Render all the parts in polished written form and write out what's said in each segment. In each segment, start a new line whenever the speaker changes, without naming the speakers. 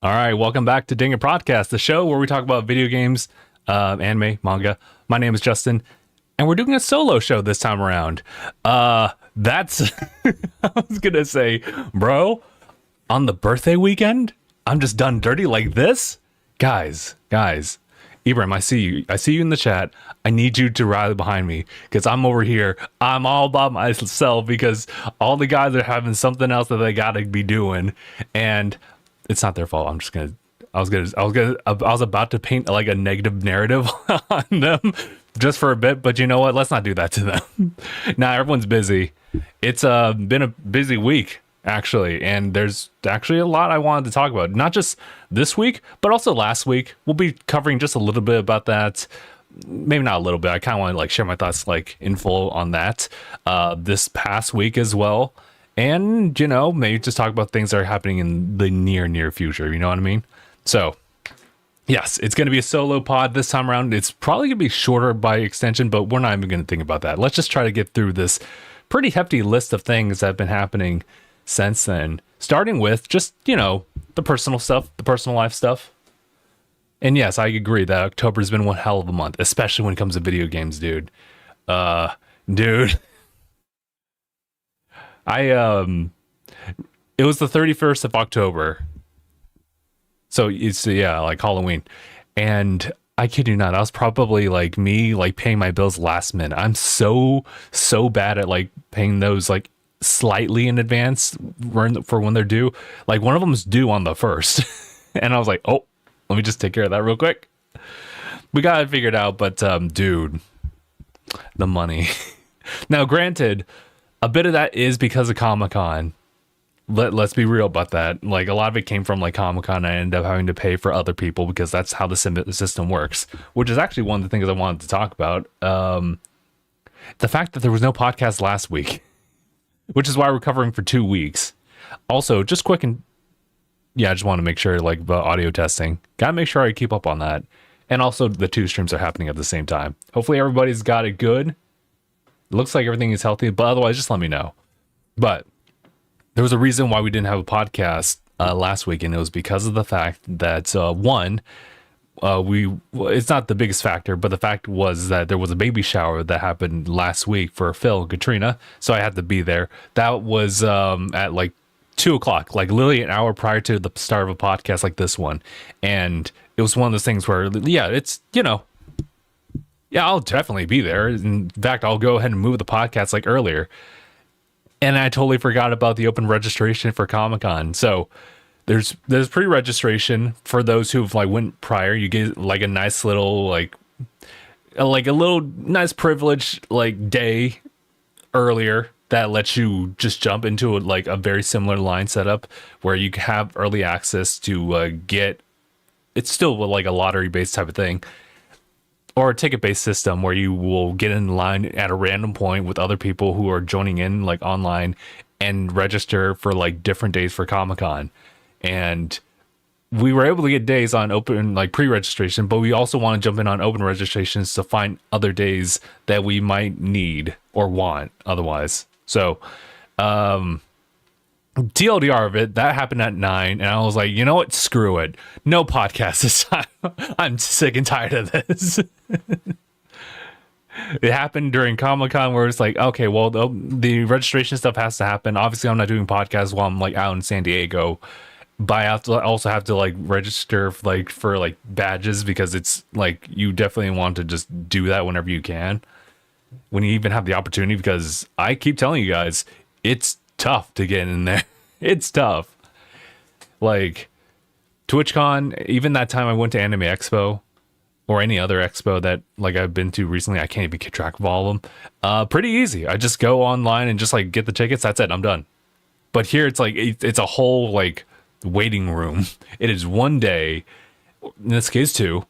All right, welcome back to DangIT Prodcast, the show where we talk about video games, anime, manga. My name is Justin, and we're doing a solo show this time around. That's I was gonna say, bro, on the birthday weekend, I'm just done dirty like this, guys. Ibrahim, I see you in the chat. I need you to rally behind me because I'm over here. I'm all by myself because all the guys are having something else that they gotta be doing, and it's not their fault. I was about to paint like a negative narrative on them just for a bit, but you know what? Let's not do that to them. Now everyone's busy. It's been a busy week actually, and there's actually a lot I wanted to talk about. Not just this week, but also last week. We'll be covering just a little bit about that. Maybe not a little bit. I kind of want to like share my thoughts like in full on that this past week as well. And, you know, maybe just talk about things that are happening in the near future. You know what I mean? So, yes, it's going to be a solo pod this time around. It's probably going to be shorter by extension, but we're not even going to think about that. Let's just try to get through this pretty hefty list of things that have been happening since then. Starting with just, you know, the personal stuff, the personal life stuff. And yes, I agree that October's been one hell of a month, especially when it comes to video games, dude. Dude. It was the 31st of October. So it's like Halloween. And I kid you not, that was probably like me like paying my bills last minute. I'm so bad at like paying those like slightly in advance for when they're due. Like one of them's due on the 1st. And I was like, "Oh, let me just take care of that real quick." We got it figured out, but dude, the money. Now, granted, a bit of that is because of Comic-Con. Let's be real about that. Like a lot of it came from like Comic-Con. I ended up having to pay for other people because that's how the system works, which is actually one of the things I wanted to talk about. The fact that there was no podcast last week, which is why we're covering for 2 weeks. Also, just quick and I just want to make sure like the audio testing. Gotta make sure I keep up on that. And also the 2 streams are happening at the same time. Hopefully everybody's got it good. Looks like everything is healthy, but otherwise just let me know. But there was a reason why we didn't have a podcast last week, and it was because of the fact that it's not the biggest factor, but the fact was that there was a baby shower that happened last week for Phil and Katrina, so I had to be there. That was at like 2:00, like literally an hour prior to the start of a podcast like this one, and it was one of those things where it's I'll definitely be there. In fact, I'll go ahead and move the podcast like earlier. And I totally forgot about the open registration for Comic-Con. So there's pre-registration for those who've like went prior. You get like a nice little like a little nice privilege like day earlier that lets you just jump into a very similar line setup where you have early access to get. It's still like a lottery based type of thing. Or a ticket-based system where you will get in line at a random point with other people who are joining in like online and register for like different days for Comic-Con. And we were able to get days on open like pre-registration, but we also want to jump in on open registrations to find other days that we might need or want otherwise. So TLDR of it, that happened at 9, and I was like, you know what? Screw it. No podcast this time. I'm sick and tired of this. It happened during Comic-Con where it's like, okay, well, the registration stuff has to happen. Obviously, I'm not doing podcasts while I'm like out in San Diego, but I also have to like register for badges because it's like you definitely want to just do that whenever you can, when you even have the opportunity, because I keep telling you guys, it's tough to get in there. It's tough. Like TwitchCon, even that time I went to Anime Expo or any other expo that like I've been to recently, I can't even keep track of all of them. Pretty easy. I just go online and just like get the tickets. That's it. I'm done. But here it's like it's a whole like waiting room. It is one day. In this case, 2.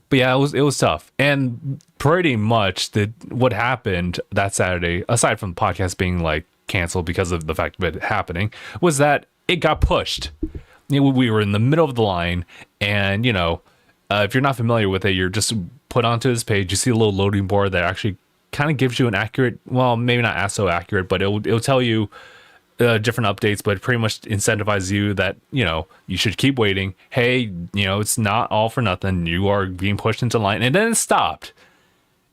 But yeah, it was tough. And pretty much what happened that Saturday, aside from the podcast being like canceled because of the fact of it happening, was that it got pushed. We were in the middle of the line, and if you're not familiar with it, you're just put onto this page. You see a little loading board that actually kind of gives you an accurate, well, maybe not as so accurate, but it'll tell you different updates, but pretty much incentivize you that, you know, you should keep waiting. Hey, you know, it's not all for nothing. You are being pushed into line. And then it stopped.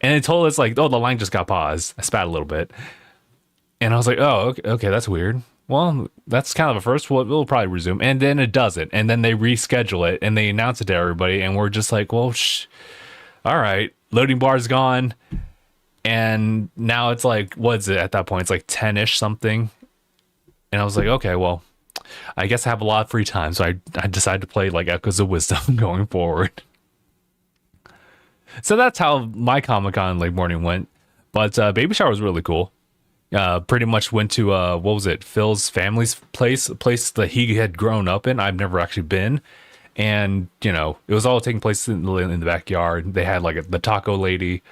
And it told us like, oh, the line just got paused. I spat a little bit. And I was like, oh, okay, that's weird. Well, that's kind of a first. We'll probably resume. And then it doesn't. And then they reschedule it and they announce it to everybody. And we're just like, well, all right. Loading bar's gone. And now it's like, what's it at that point? It's like 10-ish something. And I was like, okay, well, I guess I have a lot of free time. So I decided to play like Echoes of Wisdom going forward. So that's how my Comic-Con like morning went. But Baby Shower was really cool. Pretty much went to what was it, Phil's family's place, a place that he had grown up in. I've never actually been, and you know, it was all taking place in the backyard. They had like the taco lady.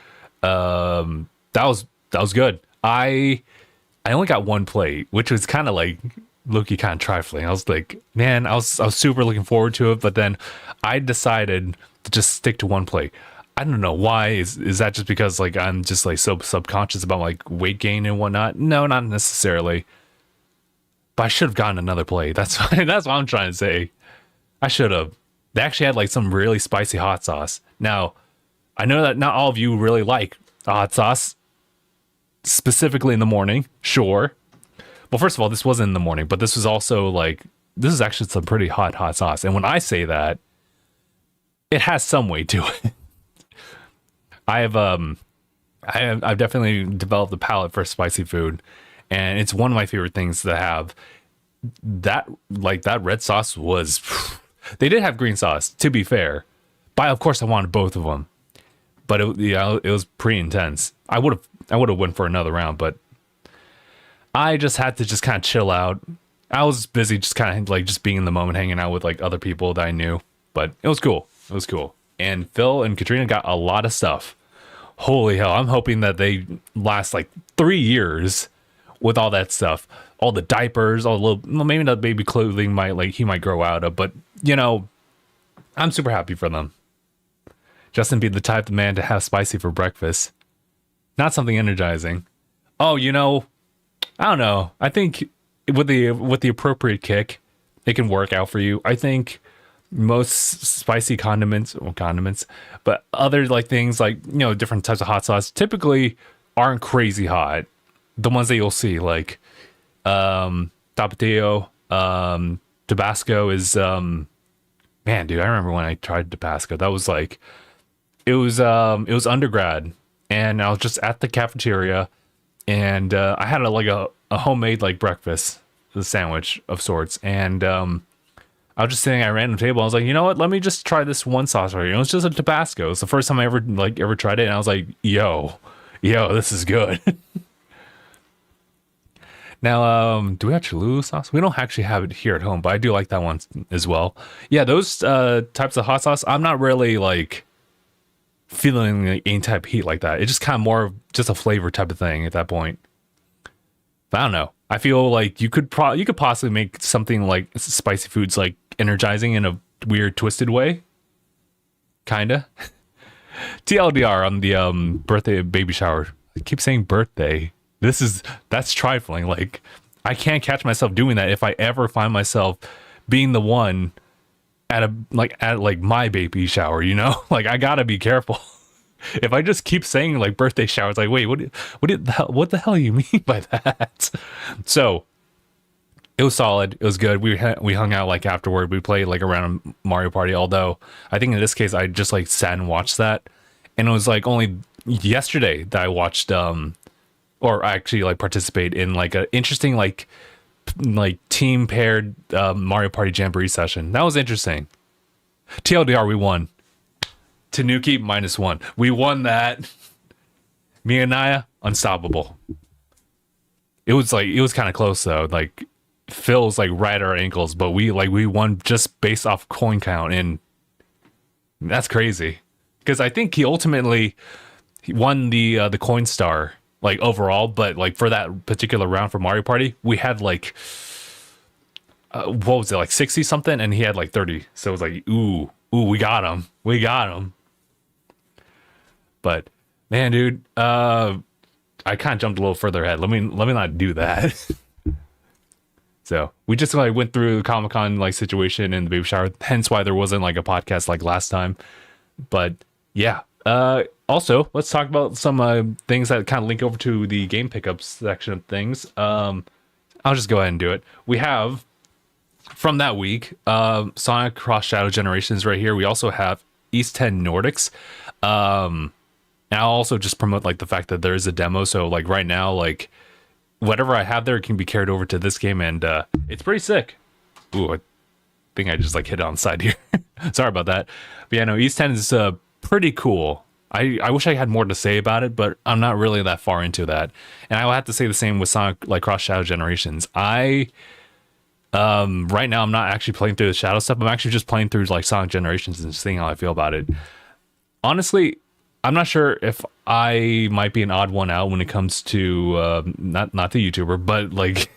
That was good. I only got one plate, which was kind of like low-key kind of trifling. I was like, man, I was super looking forward to it, but then I decided to just stick to one plate. I don't know why. Is that just because like I'm just like so subconscious about like weight gain and whatnot? No, not necessarily. But I should have gotten another plate. That's what I'm trying to say. I should have. They actually had like some really spicy hot sauce. Now, I know that not all of you really like hot sauce, specifically in the morning. Sure. Well, first of all, this wasn't in the morning, but this was also like, this is actually some pretty hot sauce. And when I say that, it has some weight to it. I've definitely developed a palate for spicy food, and it's one of my favorite things to have. That red sauce was, they did have green sauce, to be fair, but of course I wanted both of them. But it was pretty intense. I would have went for another round, but I just had to just kind of chill out. I was busy just kind of like just being in the moment, hanging out with like other people that I knew, but it was cool. It was cool. And Phil and Katrina got a lot of stuff. Holy hell, I'm hoping that they last like 3 years with all that stuff. All the diapers, all the little, well, maybe the baby clothing he might grow out of, but you know, I'm super happy for them. Justin be the type of man to have spicy for breakfast. Not something energizing. Oh, you know, I don't know. I think with the appropriate kick, it can work out for you. I think most spicy condiments, but other like things like, you know, different types of hot sauce typically aren't crazy hot. The ones that you'll see like Tapatio, Tabasco is man, dude, I remember when I tried Tabasco. That was like it was undergrad, and I was just at the cafeteria, and I had a homemade like breakfast, the sandwich of sorts, and I was just sitting at a random table. I was like, you know what? Let me just try this one sauce right here. It was just a Tabasco. It's the first time I ever tried it, and I was like, yo, this is good. Now, do we have Cholula sauce? We don't actually have it here at home, but I do like that one as well. Yeah, those types of hot sauce, I'm not really like feeling like any type of heat like that. It's just kind of more of just a flavor type of thing at that point. But I don't know. I feel like you could possibly make something like spicy foods like energizing in a weird twisted way. Kinda. TLDR on the birthday baby shower. I keep saying birthday. That's trifling. Like, I can't catch myself doing that if I ever find myself being the one at my baby shower, you know? Like, I gotta be careful. If I just keep saying like birthday shower, it's like, wait, what the hell do you mean by that? So it was solid. It was good. We hung out like afterward. We played like around Mario Party. Although I think in this case, I just like sat and watched that. And it was like only yesterday that I watched, or actually like participate in like an interesting, like team paired, Mario Party Jamboree session. That was interesting. TLDR, we won. Tanuki -1. We won that. Me and Naya, unstoppable. It was kind of close though. Like Phil's like right at our ankles, but we won just based off coin count, and that's crazy. Because I think he ultimately won the coin star like overall, but like for that particular round for Mario Party, we had like what was it, like 60 something, and he had like 30. So it was like, ooh, we got him. But man, dude, I kind of jumped a little further ahead. Let me not do that. So we just like went through the Comic-Con like situation and the baby shower, hence why there wasn't like a podcast like last time. But yeah. Also, let's talk about some things that kind of link over to the game pickups section of things. I'll just go ahead and do it. We have from that week, Sonic Cross Shadow Generations right here. We also have East 10 Nordics. And I'll also just promote like the fact that there is a demo. So like right now, like whatever I have there can be carried over to this game, and it's pretty sick. Ooh, I think I just like hit it on the side here. Sorry about that. But yeah, no, East 10 is pretty cool. I wish I had more to say about it, but I'm not really that far into that. And I will have to say the same with Sonic like Cross Shadow Generations. Right now I'm not actually playing through the Shadow stuff. I'm actually just playing through like Sonic Generations and seeing how I feel about it. Honestly, I'm not sure if I might be an odd one out when it comes to not the YouTuber, but like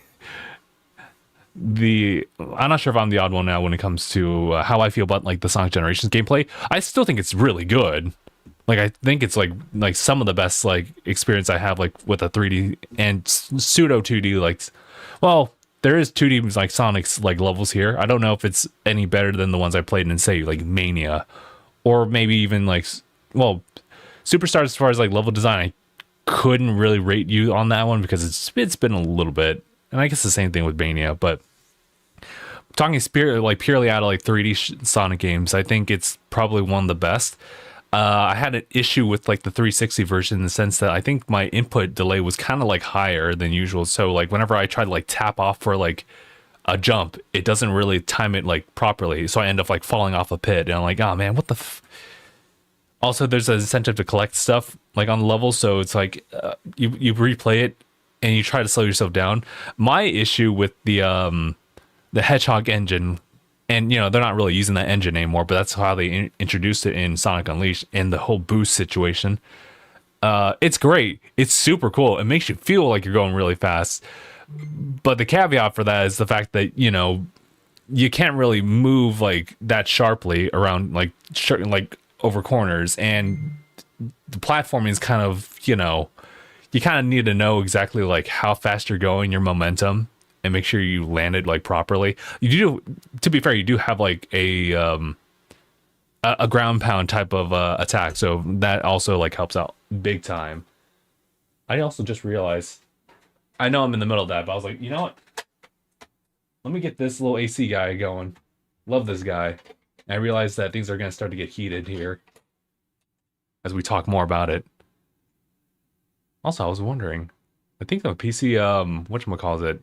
I'm not sure if I'm the odd one out when it comes to how I feel about like the Sonic Generations gameplay. I still think it's really good. Like I think it's like some of the best like experience I have like with a 3D and pseudo 2D like, well, there is 2D like Sonic's like levels here. I don't know if it's any better than the ones I played in say like Mania, or maybe even like, well, Superstars as far as like level design. I couldn't really rate you on that one because it's been a little bit, and I guess the same thing with Mania. But talking spirit like purely out of like 3D Sonic games, I think it's probably one of the best. I had an issue with like the 360 version in the sense that I think my input delay was kind of like higher than usual. So like whenever I try to like tap off for like a jump, it doesn't really time it like properly. So I end up like falling off a pit, and I'm like, oh man, what the Also, there's an incentive to collect stuff like on the level. So it's like you replay it and you try to slow yourself down. My issue with the Hedgehog engine, and you know they're not really using that engine anymore, but that's how they introduced it in Sonic Unleashed and the whole boost situation. It's great. It's super cool. It makes you feel like you're going really fast. But the caveat for that is the fact that, you know, you can't really move like that sharply around like over corners, and the platforming is kind of, you know, you kind of need to know exactly like how fast you're going, your momentum, and make sure you land it like properly. You do, to be fair, you do have like a ground pound type of attack, so that also like helps out big time. I also just realized, I know I'm in the middle of that, but I was like, you know what? Let me get this little AC guy going. Love this guy. And I realized that things are going to start to get heated here as we talk more about it. Also, I was wondering, I think the PC, whatchamacallit?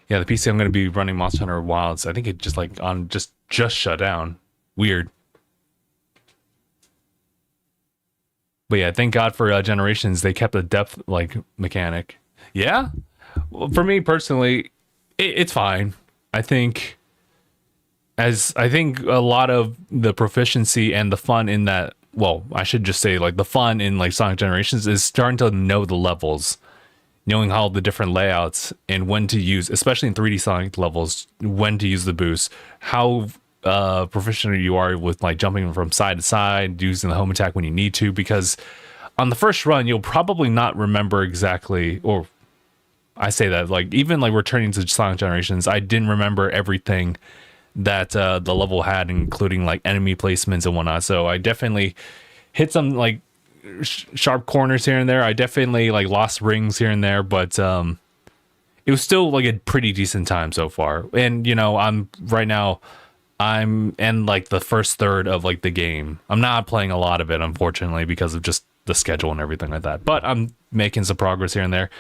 Yeah, the PC I'm going to be running Monster Hunter Wilds. I think it just like just shut down. Weird. But yeah, thank God for Generations. They kept a depth like mechanic. Yeah, well, for me personally, it's fine. I think a lot of the proficiency and the fun in that. Well, I should just say like the fun in like Sonic Generations is starting to know the levels, knowing how the different layouts and when to use, especially in 3D Sonic levels, when to use the boost, how proficient you are with like jumping from side to side, using the home attack when you need to, because on the first run you'll probably not remember exactly, or I say that like even like returning to Sonic Generations, I didn't remember everything that the level had, including like enemy placements and whatnot. So I definitely hit some like sharp corners here and there. I definitely like lost rings here and there, but it was still like a pretty decent time so far. And you know, I'm in like the first third of like the game. I'm not playing a lot of it, unfortunately, because of just the schedule and everything like that, but I'm making some progress here and there.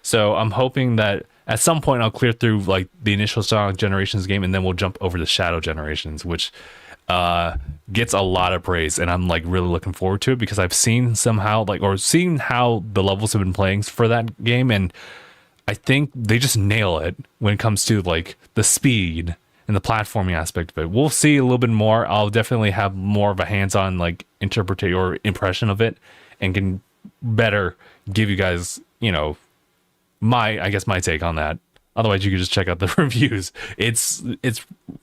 So I'm hoping that at some point I'll clear through like the initial Sonic Generations game, and then we'll jump over to Shadow Generations, which gets a lot of praise, and I'm like really looking forward to it because I've seen how the levels have been playing for that game, and I think they just nail it when it comes to like the speed and the platforming aspect of it. We'll see a little bit more. I'll definitely have more of a hands-on like interpretation or impression of it, and can better give you guys, you know, my take on that. Otherwise, you can just check out the reviews. It's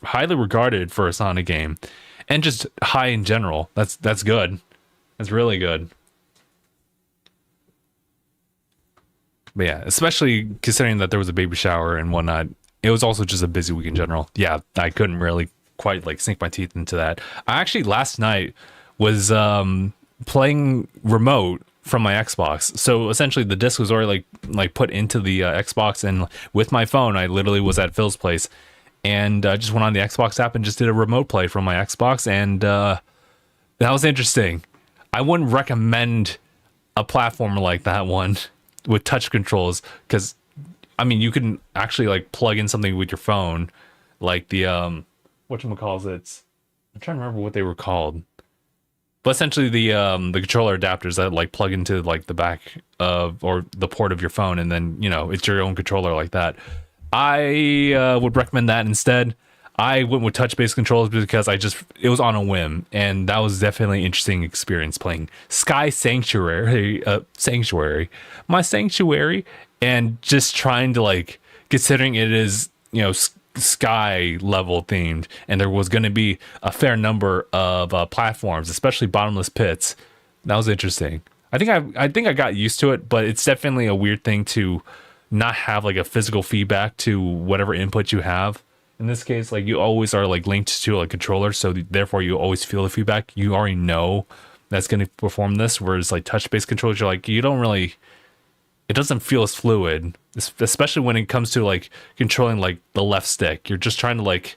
highly regarded for a Sonic game, and just high in general. That's good. That's really good. But yeah, especially considering that there was a baby shower and whatnot. It was also just a busy week in general. Yeah, I couldn't really quite like sink my teeth into that. I actually last night was playing remote from my Xbox. So essentially the disc was already like put into the Xbox, and with my phone I literally was at Phil's place and just went on the Xbox app and just did a remote play from my Xbox, and that was interesting. I wouldn't recommend a platformer like that one with touch controls, because I mean, you can actually like plug in something with your phone, like the whatchamacallit. I'm trying to remember what they were called, but essentially the controller adapters that like plug into like the back of or the port of your phone, and then it's your own controller like that. I would recommend that instead. I went with touch-based controls because it was on a whim, and that was definitely an interesting experience playing Sky Sanctuary, my Sanctuary, and just trying to like, considering it is, sky level themed, and there was going to be a fair number of platforms, especially bottomless pits. That was interesting. I think I got used to it, but it's definitely a weird thing to not have like a physical feedback to whatever input you have. In this case, like you always are like linked to a controller, so therefore you always feel the feedback. You already know that's going to perform this. Whereas like touch-based controllers, you're like, you don't really, it doesn't feel as fluid, especially when it comes to like controlling like the left stick. You're just trying to like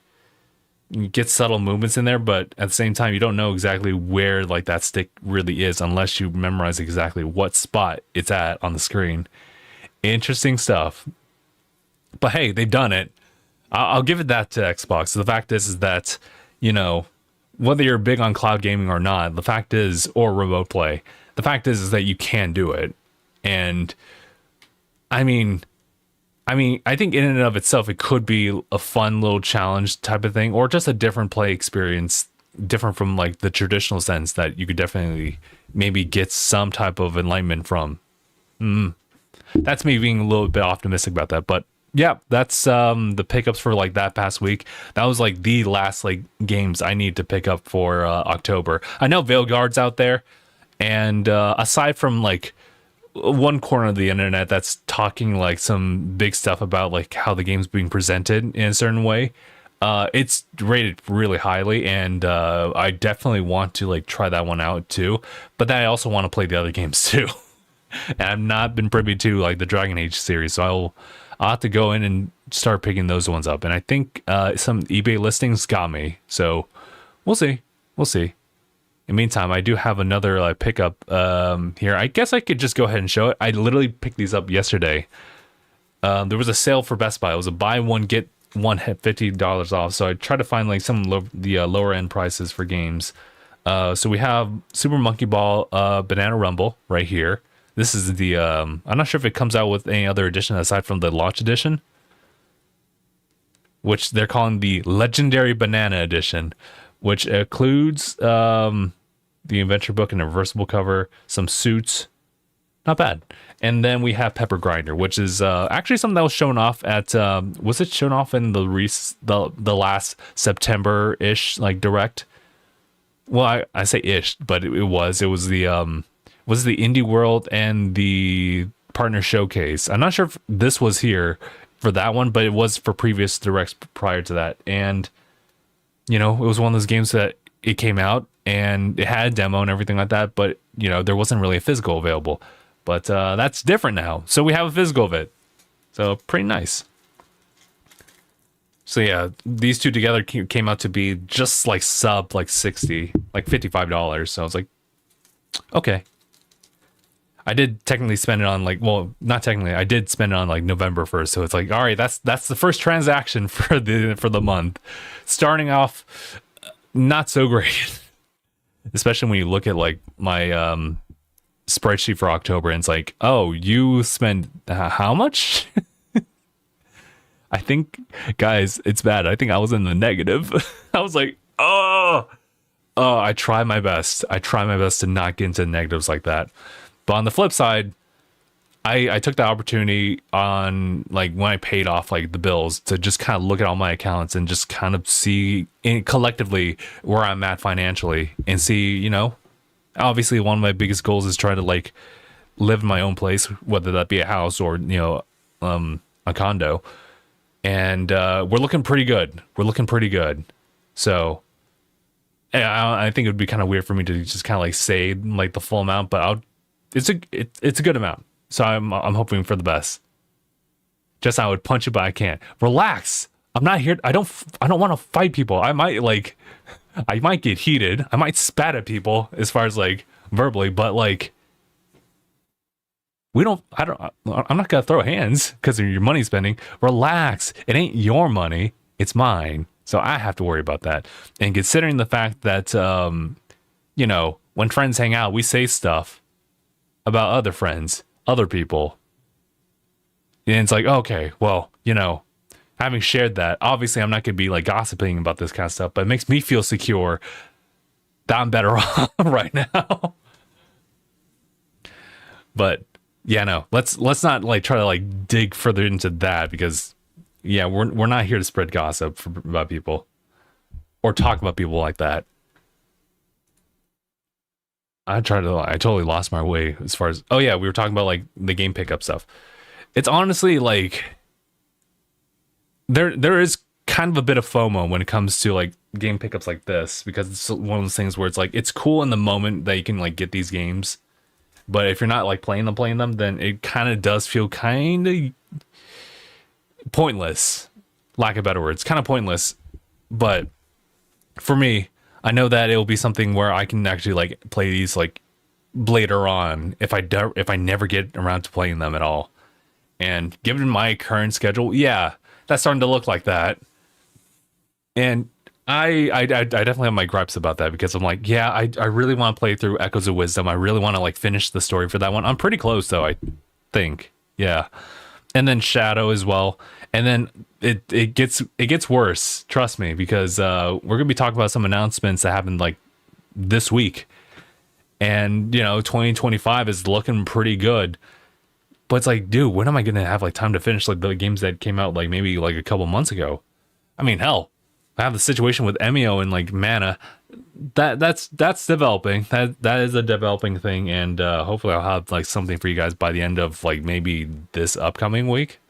get subtle movements in there, but at the same time, you don't know exactly where like that stick really is unless you memorize exactly what spot it's at on the screen. Interesting stuff. But hey, they've done it. I'll give it that to Xbox. The fact is that, whether you're big on cloud gaming or not, the fact is, or remote play, the fact is that you can do it. And I mean, I think in and of itself, it could be a fun little challenge type of thing, or just a different play experience, different from like the traditional sense that you could definitely maybe get some type of enlightenment from. That's me being a little bit optimistic about that, but yeah, that's the pickups for like that past week. That was like the last like games I need to pick up for October. I know Veilguard's out there, and aside from like one corner of the internet that's talking like some big stuff about like how the game's being presented in a certain way, it's rated really highly, and I definitely want to like try that one out too. But then I also want to play the other games too. And I've not been privy to like the Dragon Age series, so I'll have to go in and start picking those ones up. And I think some eBay listings got me, so we'll see. In the meantime, I do have another pickup here. I guess I could just go ahead and show it. I literally picked these up yesterday. There was a sale for Best Buy. It was a buy one get one at $50 off. So I tried to find like some the lower end prices for games. So we have Super Monkey Ball Banana Rumble right here. This is the, I'm not sure if it comes out with any other edition aside from the launch edition, which they're calling the Legendary Banana Edition, which includes the adventure book and a reversible cover, some suits, not bad. And then we have Pepper Grinder, which is actually something that was shown off at, was it shown off in the last September-ish, like direct? Well, I say ish, but it was the Indie World and the Partner Showcase. I'm not sure if this was here for that one, but it was for previous directs prior to that. And, it was one of those games that it came out and it had a demo and everything like that, but, there wasn't really a physical available. But that's different now. So we have a physical of it. So pretty nice. So yeah, these two together came out to be just like sub like 60, like $55. So I was like, okay. I did technically spend it on like, well, not technically, I did spend it on like November 1st. So it's like, all right, that's the first transaction for the month. Starting off not so great. Especially when you look at like my spreadsheet for October and it's like, oh, you spend how much? I think, guys, it's bad. I think I was in the negative. I was like, oh, I try my best. To not get into negatives like that. But on the flip side, I took the opportunity on like when I paid off like the bills to just kind of look at all my accounts and just kind of see collectively where I'm at financially and see, obviously one of my biggest goals is trying to like live in my own place, whether that be a house or, a condo. And we're looking pretty good. So yeah, I think it would be kind of weird for me to just kind of like say like the full amount, but it's a good amount. So I'm hoping for the best. Just I would punch it, but I can't. Relax. I'm not here. I don't want to fight people. I might get heated. I might spat at people as far as like verbally, but like I'm not gonna throw hands because of your money spending. Relax. It ain't your money. It's mine. So I have to worry about that. And considering the fact that, when friends hang out, we say stuff about other friends, other people. And it's like, okay, well, having shared that, obviously I'm not going to be like gossiping about this kind of stuff, but it makes me feel secure that I'm better off right now. But yeah, no, let's not like try to like dig further into that because yeah, we're not here to spread gossip about people or talk about people like that. I totally lost my way as far as, oh yeah, we were talking about like the game pickup stuff. It's honestly like there is kind of a bit of FOMO when it comes to like game pickups like this, because it's one of those things where it's like, it's cool in the moment that you can like get these games, but if you're not like playing them, then it kind of does feel kind of pointless, lack of better words, kind of pointless. But for me, I know that it'll be something where I can actually like play these like later on if I never get around to playing them at all. And given my current schedule, yeah, that's starting to look like that. And I definitely have my gripes about that, because I'm like, yeah, I really want to play through Echoes of Wisdom. I really want to like finish the story for that one. I'm pretty close though, I think. Yeah. And then Shadow as well. And then it gets worse, trust me, because we're gonna be talking about some announcements that happened like this week. And 2025 is looking pretty good. But it's like, dude, when am I gonna have like time to finish like the games that came out like maybe like a couple months ago? I mean, hell, I have the situation with Emio and like Mana. That's developing. That is a developing thing, and hopefully I'll have like something for you guys by the end of like maybe this upcoming week,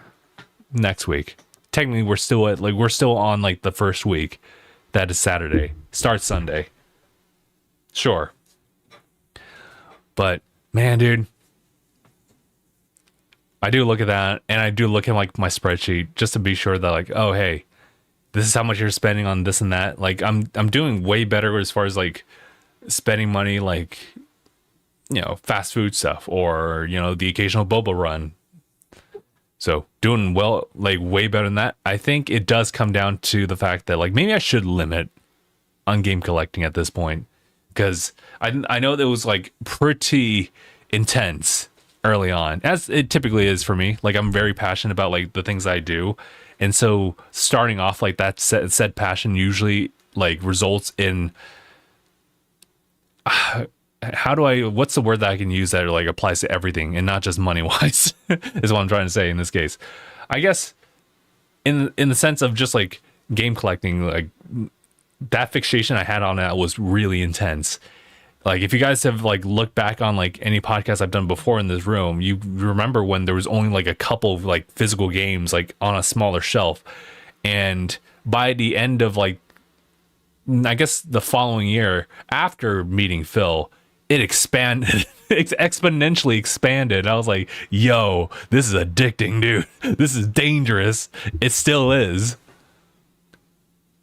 next week. Technically, we're still on like the first week. That is Saturday. Starts Sunday. Sure. But man, dude, I do look at that, and I do look at like my spreadsheet just to be sure that like, oh hey, this is how much you're spending on this and that. Like I'm doing way better as far as like spending money, like fast food stuff, or the occasional boba run. So doing well, like way better than that. I think it does come down to the fact that like maybe I should limit on game collecting at this point, because I know that it was like pretty intense early on, as it typically is for me. Like I'm very passionate about like the things I do, and so starting off like that said passion usually like results in what's the word that I can use that like applies to everything and not just money wise is what I'm trying to say in this case. I guess in the sense of just like game collecting, like that fixation I had on that was really intense. Like if you guys have like looked back on like any podcast I've done before in this room, you remember when there was only like a couple of like physical games like on a smaller shelf, and by the end of like I guess the following year after meeting Phil, it expanded. It exponentially expanded. I was like, yo, this is addicting, dude. This is dangerous. It still is,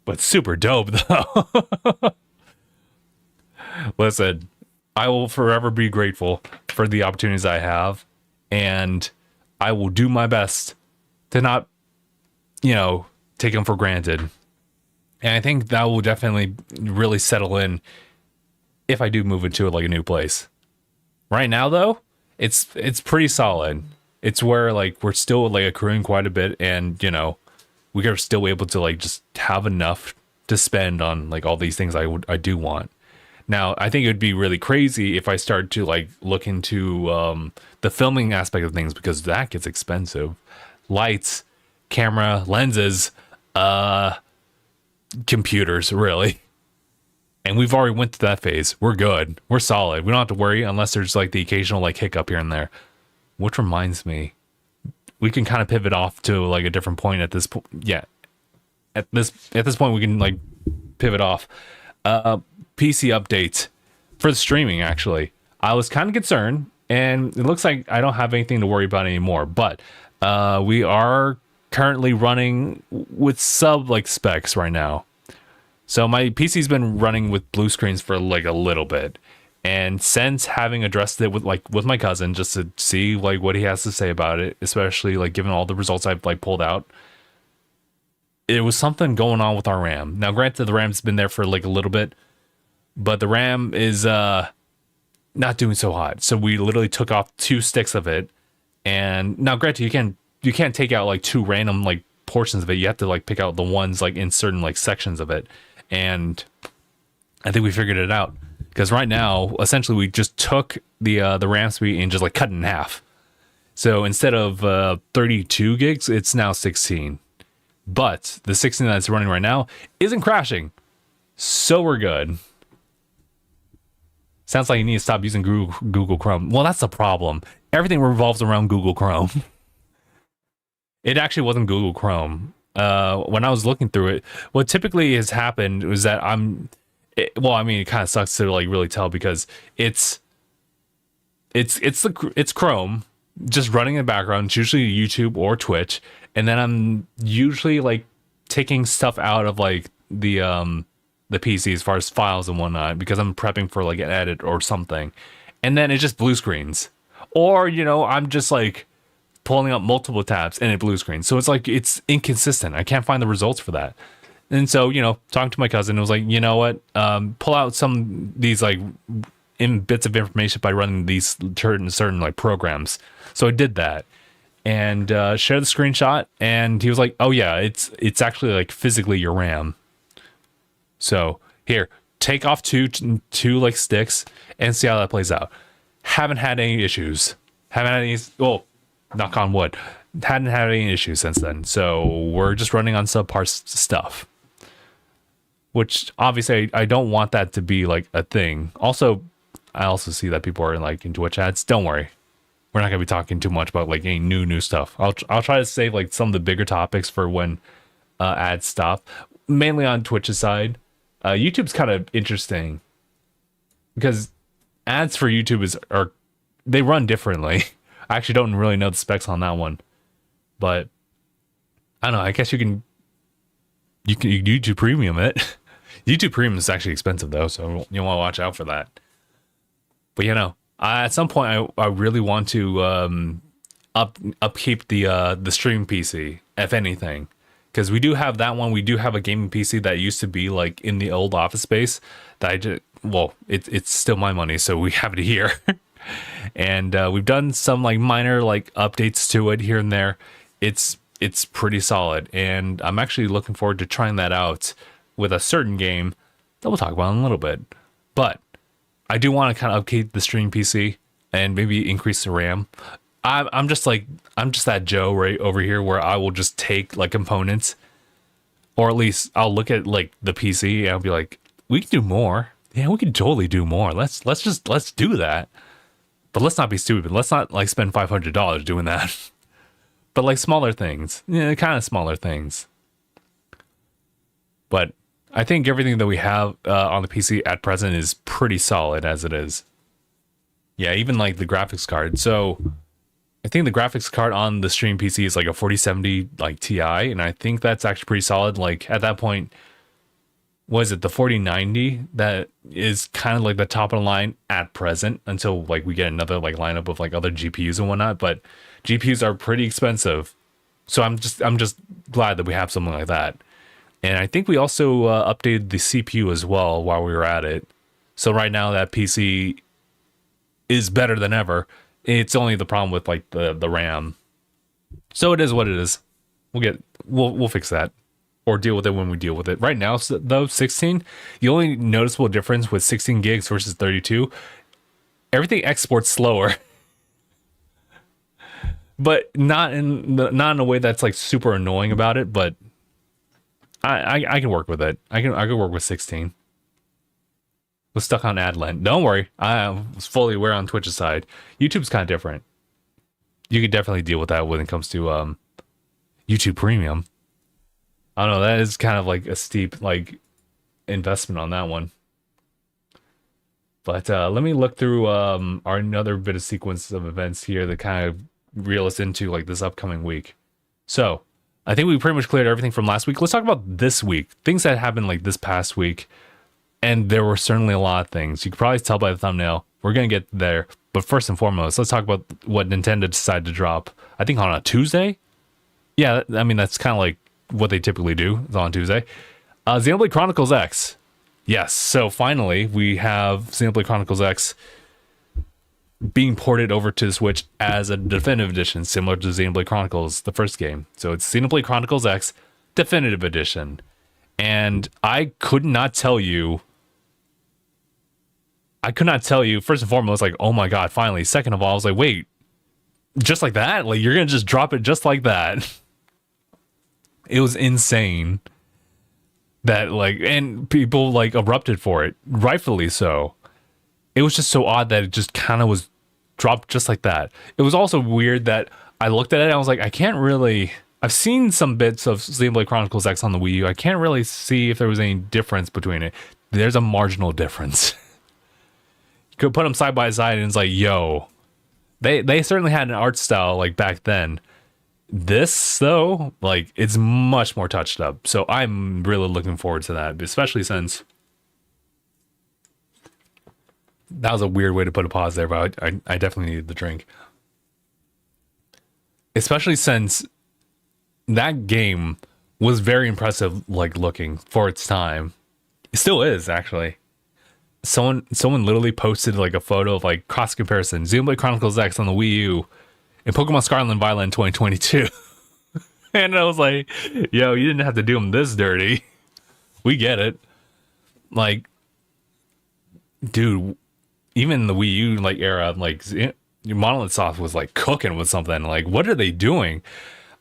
but super dope though. Listen, I will forever be grateful for the opportunities I have, and I will do my best to not, take them for granted. And I think that will definitely really settle in if I do move into like a new place. Right now, though, it's pretty solid. It's where like we're still like accruing quite a bit, and we are still able to like just have enough to spend on like all these things I do want. Now, I think it would be really crazy if I start to like look into the filming aspect of things, because that gets expensive. Lights, camera, lenses, computers, really. and we've already went through that phase. We're good. We're solid. We don't have to worry unless there's like the occasional like hiccup here and there. Which reminds me, we can kind of pivot off to like a different point at this point. Yeah, at this point we can like pivot off. PC update for the streaming. Actually, I was kind of concerned, and it looks like I don't have anything to worry about anymore. But we are currently running with sub like specs right now. So my PC's been running with blue screens for like a little bit. And since having addressed it with my cousin just to see like what he has to say about it, especially like given all the results I've like pulled out, it was something going on with our RAM. Now, granted, the RAM's been there for like a little bit, but the RAM is not doing so hot. So we literally took off 2 sticks of it. And now, granted, you can't take out like 2 random like portions of it. You have to like pick out the ones like in certain like sections of it. And I think we figured it out. Because right now, essentially, we just took the RAM speed and just like cut it in half. So instead of 32 gigs, it's now 16. But the 16 that's running right now isn't crashing. So we're good. Sounds like you need to stop using Google Chrome. Well, that's the problem. Everything revolves around Google Chrome. It actually wasn't Google Chrome. When I was looking through it, what typically has happened was that it kind of sucks to like really tell because it's Chrome just running in the background. It's usually YouTube or Twitch, and then I'm usually like taking stuff out of like the PC as far as files and whatnot because I'm prepping for like an edit or something, and then it just blue screens, or I'm just like pulling up multiple tabs and it blue screens. So it's like it's inconsistent. I can't find the results for that. And so, talking to my cousin, it was like, you know what? Pull out some these like in bits of information by running these certain like programs. So I did that and shared the screenshot, and he was like, "Oh yeah, it's actually like physically your RAM." So here, take off two like sticks and see how that plays out. Haven't had any issues. Haven't had any. Well, knock on wood. Hadn't had any issues since then. So we're just running on subpar stuff. Which obviously I don't want that to be like a thing. Also, I also see that people are like in Twitch ads. Don't worry, we're not gonna be talking too much about like any new stuff. I'll try to save like some of the bigger topics for when ads stop. Mainly on Twitch's side. YouTube's kind of interesting because ads for YouTube they run differently. I actually don't really know the specs on that one, but I don't know. I guess you can YouTube Premium it. YouTube Premium is actually expensive though, so you want to watch out for that. But at some point I really want to upkeep the stream PC, if anything, because we do have that one. We do have a gaming PC that used to be like in the old office space that it's still my money, so we have it here. And we've done some like minor like updates to it here and there. It's pretty solid, and I'm actually looking forward to trying that out with a certain game that we'll talk about in a little bit. But I do want to kind of upkeep the stream PC and maybe increase the RAM. I'm just that Joe right over here where I will just take like components, or at least I'll look at like the PC and I'll be like, we can do more. Yeah, we can totally do more. Let's do that. But let's not be stupid. Let's not like spend $500 doing that. But like smaller things, kind of smaller things. But I think everything that we have on the PC at present is pretty solid as it is. Yeah, even like the graphics card. So I think the graphics card on the stream PC is like a 4070 like Ti, and I think that's actually pretty solid. Like at that point, was it the 4090 that is kind of like the top of the line at present until like we get another like lineup of like other GPUs and whatnot. But GPUs are pretty expensive, so I'm just glad that we have something like that. And I think we also updated the CPU as well while we were at it. So right now that PC is better than ever. It's only the problem with like the RAM. So it is what it is. We'll fix that, or deal with it when we deal with it. Right now, though, 16, the only noticeable difference with 16 gigs versus 32, everything exports slower. But not in a way that's like super annoying about it, but I can work with it. I can work with 16. was stuck on Adlent. Don't worry, I was fully aware on Twitch's side. YouTube's kind of different. You could definitely deal with that when it comes to YouTube Premium. I don't know, that is kind of like a steep like investment on that one. But let me look through our another bit of sequence of events here that kind of reel us into like this upcoming week. So I think we pretty much cleared everything from last week. Let's talk about this week. Things that happened like this past week. And there were certainly a lot of things. You could probably tell by the thumbnail. We're going to get there. But first and foremost, let's talk about what Nintendo decided to drop. I think on a Tuesday? Yeah, I mean, that's kind of like what they typically do. It's on Tuesday. Xenoblade Chronicles X. Yes, so finally, we have Xenoblade Chronicles X being ported over to the Switch as a definitive edition, similar to Xenoblade Chronicles, the first game. So it's Xenoblade Chronicles X Definitive Edition. And I could not tell you, first and foremost, like, oh my god, finally. Second of all, I was like, wait, just like that? Like, you're going to just drop it just like that? It was insane. That, like, and people, like, erupted for it. Rightfully so. It was just so odd that it just kind of was dropped just like that. It was also weird that I looked at it and I was like, I can't really... I've seen some bits of Xenoblade Chronicles X on the Wii U. I can't really see if there was any difference between it. There's a marginal difference. You could put them side by side and it's like, yo. They certainly had an art style, like, back then. This, though, like, it's much more touched up. So I'm really looking forward to that, especially since... That was a weird way to put a pause there, but I definitely needed the drink. Especially since that game was very impressive, like, looking for its time. It still is, actually. Someone literally posted, like, a photo of, like, cross comparison. Xenoblade Chronicles X on the Wii U and Pokemon Scarlet and Violet in 2022. And I was like, yo, you didn't have to do them this dirty. We get it. Like, dude, even the Wii U like era, like, Monolith Soft was like cooking with something. Like, what are they doing?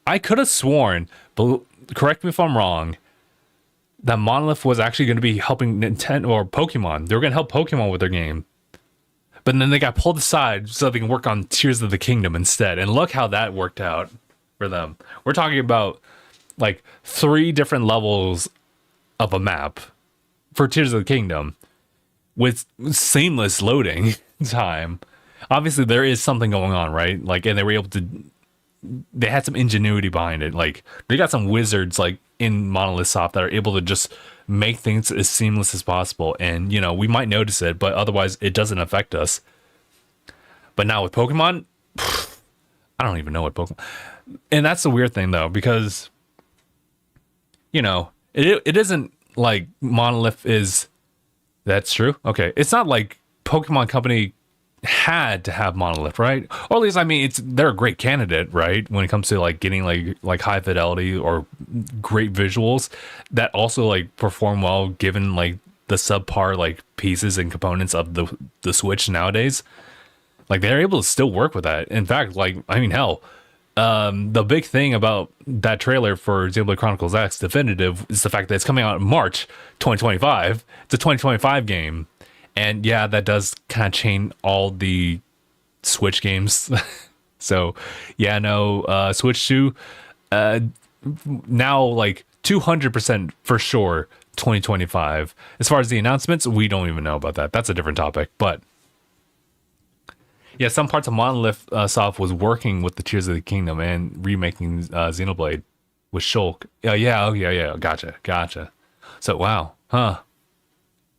I could have sworn, but correct me if I'm wrong, that Monolith was actually going to be helping Nintendo or Pokemon. They were going to help Pokemon with their game. But then they got pulled aside so they can work on Tears of the Kingdom instead. And look how that worked out for them. We're talking about like 3 different levels of a map for Tears of the Kingdom with seamless loading time. Obviously, there is something going on, right? Like, and they were able to... They had some ingenuity behind it. Like, they got some wizards like in Monolith Soft that are able to just make things as seamless as possible. And, you know, we might notice it, but otherwise it doesn't affect us. But now with Pokemon, I don't even know what Pokemon... And that's the weird thing, though, because, you know, it isn't like Monolith is... That's true? Okay. It's not like Pokemon Company had to have Monolith, right? Or at least, I mean, they're a great candidate, right? When it comes to like getting like high fidelity or great visuals that also like perform well given like the subpar like pieces and components of the Switch nowadays. Like, they're able to still work with that. In fact, like, I mean, hell, the big thing about that trailer for Xenoblade Chronicles X Definitive is the fact that it's coming out in March 2025. It's a 2025 game. And yeah, that does kind of chain all the Switch games. So yeah, no, Switch 2, now like 200% for sure 2025. As far as the announcements, we don't even know about that. That's a different topic. But yeah, some parts of Monolith Soft was working with the Tears of the Kingdom and remaking Xenoblade with Shulk. Yeah. Gotcha. So wow, huh?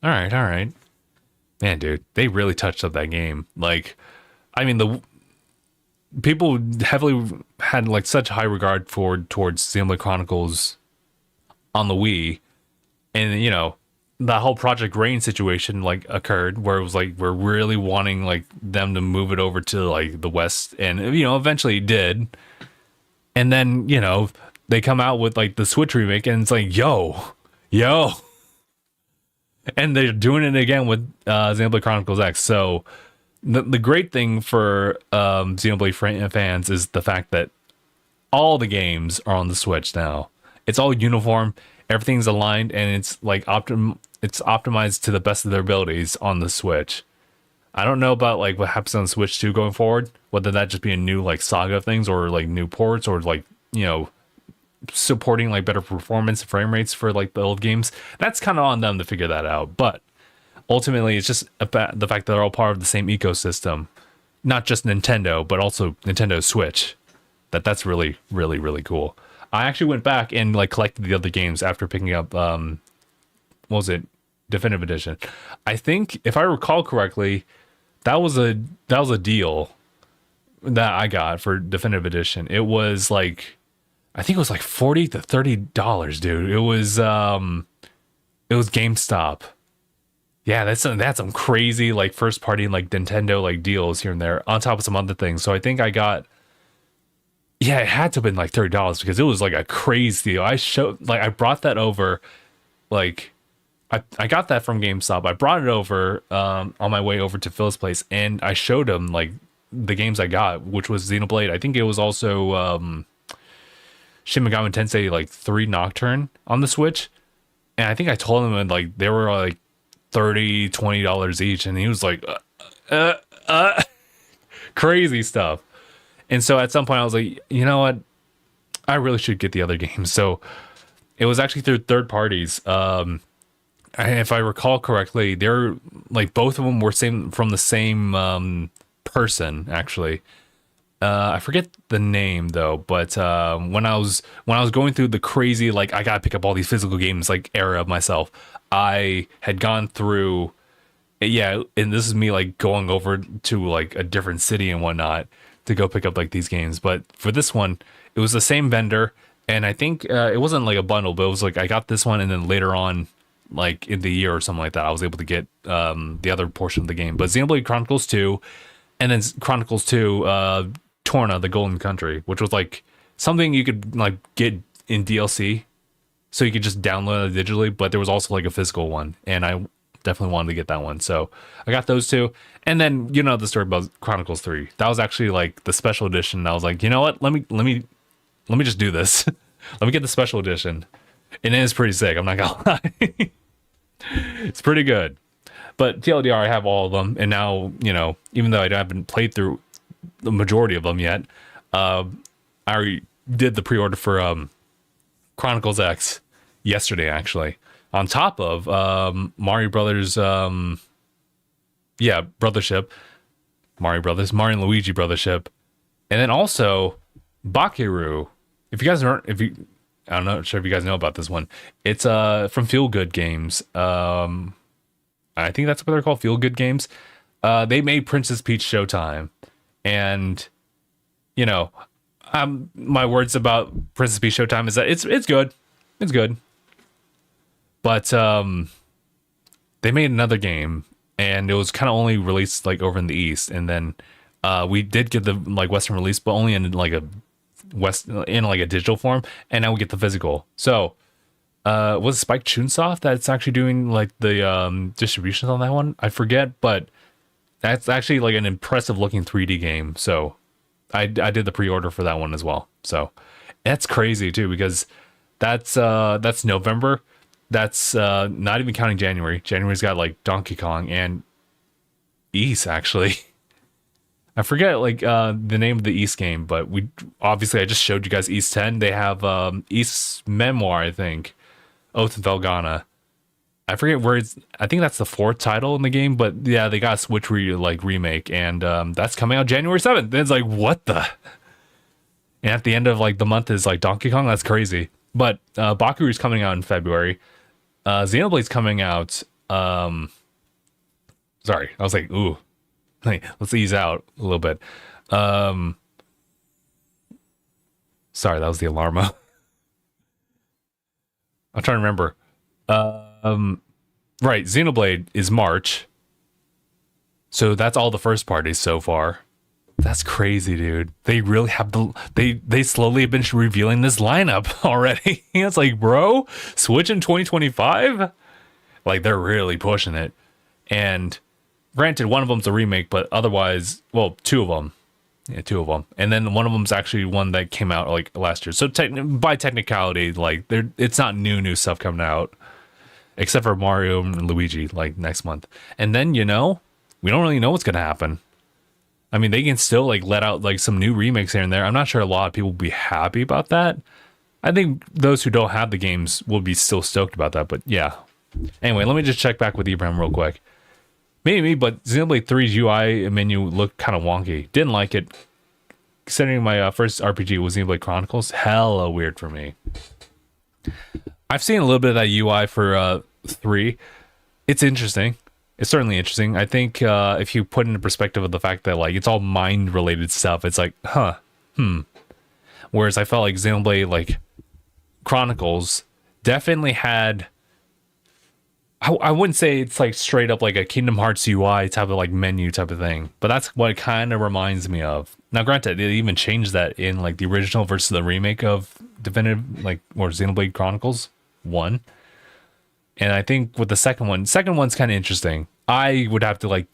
All right. Man, dude, they really touched up that game. Like, I mean, the people heavily had like such high regard towards Xenoblade Chronicles on the Wii, and you know, the whole Project Rain situation like occurred where it was like we're really wanting like them to move it over to like the West, and you know, eventually it did. And then, you know, they come out with like the Switch remake, and it's like, yo. And they're doing it again with Xenoblade Chronicles X. So the great thing for Xenoblade fans is the fact that all the games are on the Switch now. It's all uniform, everything's aligned, and it's like it's optimized to the best of their abilities on the Switch. I don't know about like what happens on Switch 2 going forward, whether that just be a new like saga of things or like new ports or like, supporting like better performance frame rates for like the old games. That's kind of on them to figure that out. But ultimately, it's just about the fact that they're all part of the same ecosystem, not just Nintendo, but also Nintendo Switch. That's really, really, really cool. I actually went back and like collected the other games after picking up what was it? Definitive Edition. I think if I recall correctly, that was a deal that I got for Definitive Edition. It was like I think it was like $40 to $30, dude. It was GameStop. Yeah, that's some crazy like first party like Nintendo like deals here and there on top of some other things. So I think I got, yeah, it had to have been like $30 because it was like a crazy deal. I brought that over, like I got that from GameStop. I brought it over on my way over to Phil's place, and I showed him like the games I got, which was Xenoblade. I think it was also Shin Megami Tensei like 3 Nocturne on the Switch. And I think I told him like they were like $20 each, and he was like crazy stuff. And so at some point I was like, you know what, I really should get the other games. So it was actually through third parties. And if I recall correctly, they're like both of them were from the same person actually. I forget the name though, but when I was going through the crazy like I gotta pick up all these physical games like era of myself, I had gone through, yeah, and this is me like going over to like a different city and whatnot to go pick up like these games. But for this one, it was the same vendor, and I think it wasn't like a bundle, but it was like I got this one, and then later on, like in the year or something like that, I was able to get the other portion of the game. But Xenoblade Chronicles 2, and then Chronicles 2. Torna, the Golden Country, which was like something you could like get in DLC, so you could just download it digitally, but there was also like a physical one, and I definitely wanted to get that one, so I got those two. And then the story about Chronicles 3, that was actually like the special edition. I was like, you know what, let me just do this. Let me get the special edition, and it is pretty sick, I'm not gonna lie. It's pretty good. But TLDR, I have all of them, and now even though I haven't played through the majority of them yet, I already did the pre-order for Chronicles X yesterday, actually, on top of Mario Brothers, Brothership, Mario and Luigi Brothership, and then also Bakiru. I'm not sure if you guys know about this one. It's from Feel Good Games. I think that's what they're called, Feel Good Games. They made Princess Peach Showtime. And, my words about Princess Peach Showtime is that it's good. It's good. But they made another game, and it was kind of only released like over in the East. And then we did get the like Western release, but only in like a digital form. And now we get the physical. So was it Spike Chunsoft that's actually doing like the distributions on that one? I forget, but that's actually like an impressive looking 3D game. So I did the pre-order for that one as well. So that's crazy too, because that's November. That's not even counting January. January's got like Donkey Kong and East, actually. I forget like the name of the East game, but I just showed you guys East 10. They have East's Memoir, I think. Oath and Felghana. I forget where I think that's the 4th title in the game, but yeah, they got a Switch remake, and that's coming out January 7th. And it's like, what the? And at the end of like the month is like Donkey Kong. That's crazy. But Bakuru's coming out in February. Xenoblade's coming out. Sorry, I was like, ooh, let's ease out a little bit. Sorry, that was the alarm. I'm trying to remember. Right, Xenoblade is March, so that's all the first parties so far. That's crazy, dude. They really have they slowly have been revealing this lineup already. It's like, bro, Switch in 2025, like they're really pushing it. And granted, one of them's a remake, but otherwise, well, two of them, and then one of them's actually one that came out like last year. So by technicality, like it's not new stuff coming out. except for Mario and Luigi, like next month. And then, we don't really know what's going to happen. I mean, they can still like let out like some new remakes here and there. I'm not sure a lot of people will be happy about that. I think those who don't have the games will be still stoked about that. But yeah. Anyway, let me just check back with Ibrahim real quick. Maybe, but Xenoblade 3's UI menu looked kind of wonky. Didn't like it. Considering my first RPG was Xenoblade Chronicles, hella weird for me. I've seen a little bit of that UI for 3. It's interesting. It's certainly interesting. I think if you put into perspective of the fact that like it's all mind related stuff, it's like, Whereas I felt like Xenoblade like Chronicles definitely had, I wouldn't say it's like straight up like a Kingdom Hearts UI type of like menu type of thing, but that's what it kind of reminds me of. Now, granted, they even changed that in like the original versus the remake of Definitive, like, or Xenoblade Chronicles 1. And I think with the second one's kind of interesting. I would have to like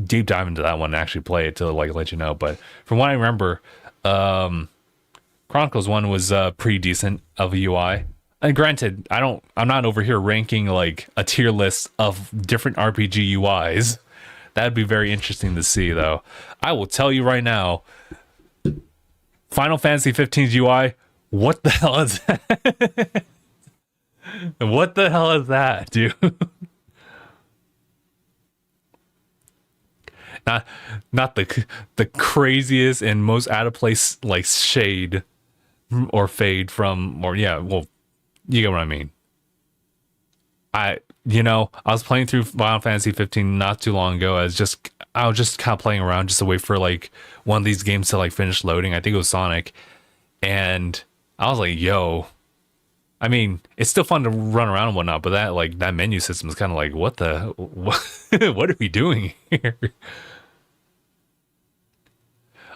deep dive into that one and actually play it to like let you know. But from what I remember, Chronicles 1 was pretty decent of a UI. And granted, I'm not over here ranking like a tier list of different RPG UIs. That'd be very interesting to see, though. I will tell you right now, Final Fantasy 15's UI, what the hell is that? What the hell is that, dude? Not the craziest and most out of place like shade or fade from, or yeah, well, you get what I mean. I was playing through Final Fantasy 15 not too long ago. I was just kind of playing around just to wait for like one of these games to like finish loading. I think it was Sonic, and I was like, yo. I mean, it's still fun to run around and whatnot, but that menu system is kind of like, what are we doing here?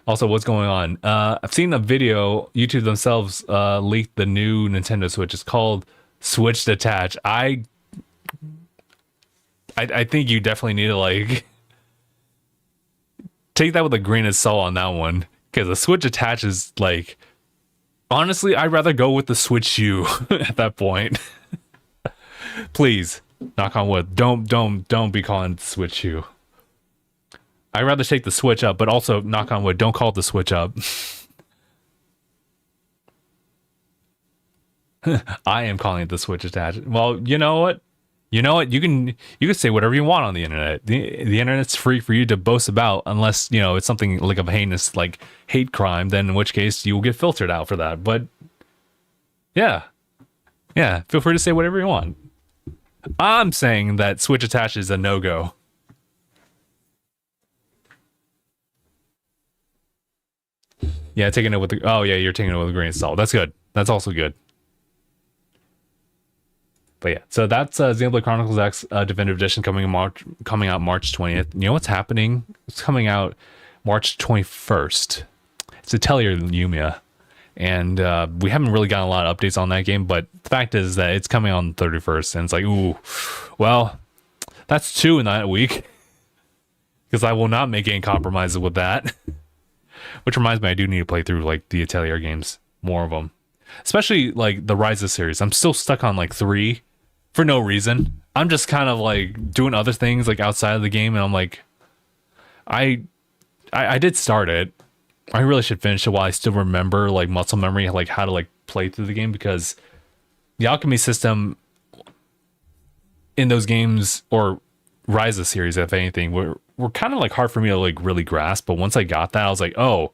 Also, what's going on? I've seen a video. YouTube themselves leaked the new Nintendo Switch. It's called Switch Detach. I think you definitely need to like take that with a grain of salt on that one, because the Switch Attach is like, honestly, I'd rather go with the Switch U at that point. Please, knock on wood. Don't be calling it the Switch U. I'd rather take the Switch up, but also, knock on wood, don't call it the Switch up. I am calling it the Switch Attach. Well, you know what? You can say whatever you want on the internet. The internet's free for you to boast about, unless it's something like a heinous like hate crime. Then in which case you will get filtered out for that. But yeah, feel free to say whatever you want. I'm saying that Switch Attach is a no-go. Yeah, taking it with the, oh yeah, you're taking it with a grain of salt. That's good. That's also good. But yeah, so that's Xenoblade Chronicles X Definitive Edition coming out March 20th. You know what's happening? It's coming out March 21st. It's Atelier Lumia. And we haven't really gotten a lot of updates on that game, but the fact is that it's coming on the 31st. And it's like, ooh, well, that's 2 in that week. Because I will not make any compromises with that. Which reminds me, I do need to play through like the Atelier games, more of them, especially like the Rise series. I'm still stuck on like 3 for no reason. I'm just kind of like doing other things like outside of the game, and I'm like, I did start it. I really should finish it while I still remember like muscle memory, like how to like play through the game, because the alchemy system in those games, or Rise series, if anything, were kind of like hard for me to like really grasp. But once I got that, I was like, oh,